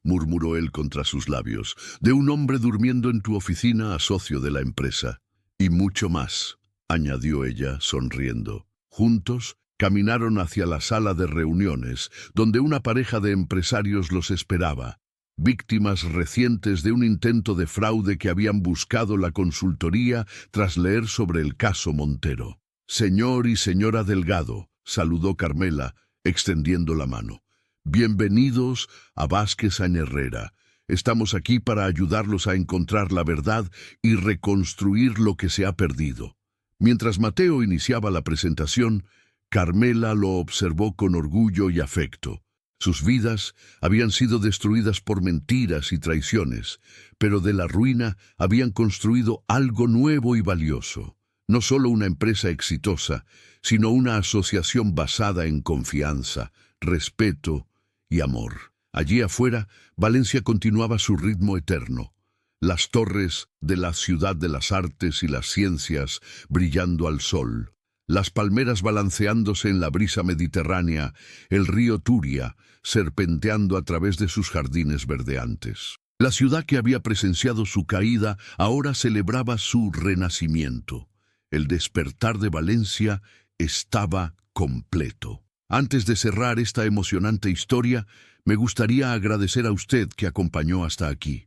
A: murmuró él contra sus labios, de un hombre durmiendo en tu oficina a socio de la empresa? Y mucho más», añadió ella, sonriendo. Juntos, caminaron hacia la sala de reuniones, donde una pareja de empresarios los esperaba, víctimas recientes de un intento de fraude que habían buscado la consultoría tras leer sobre el caso Montero. «Señor y señora Delgado», saludó Carmela, extendiendo la mano. «Bienvenidos a Vázquez Herrera. Estamos aquí para ayudarlos a encontrar la verdad y reconstruir lo que se ha perdido». Mientras Mateo iniciaba la presentación, Carmela lo observó con orgullo y afecto. Sus vidas habían sido destruidas por mentiras y traiciones, pero de la ruina habían construido algo nuevo y valioso. No solo una empresa exitosa, sino una asociación basada en confianza, respeto y amor. Allí afuera, Valencia continuaba su ritmo eterno. Las torres de la ciudad de las artes y las ciencias brillando al sol, las palmeras balanceándose en la brisa mediterránea, el río Turia serpenteando a través de sus jardines verdeantes. La ciudad que había presenciado su caída ahora celebraba su renacimiento. El despertar de Valencia estaba completo. Antes de cerrar esta emocionante historia, me gustaría agradecer a usted que acompañó hasta aquí.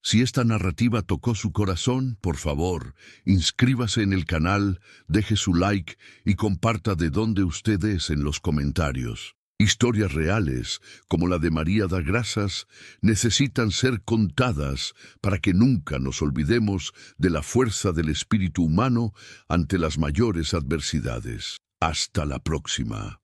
A: Si esta narrativa tocó su corazón, por favor, inscríbase en el canal, deje su like y comparta de dónde usted es en los comentarios. Historias reales, como la de María da Graças, necesitan ser contadas para que nunca nos olvidemos de la fuerza del espíritu humano ante las mayores adversidades. Hasta la próxima.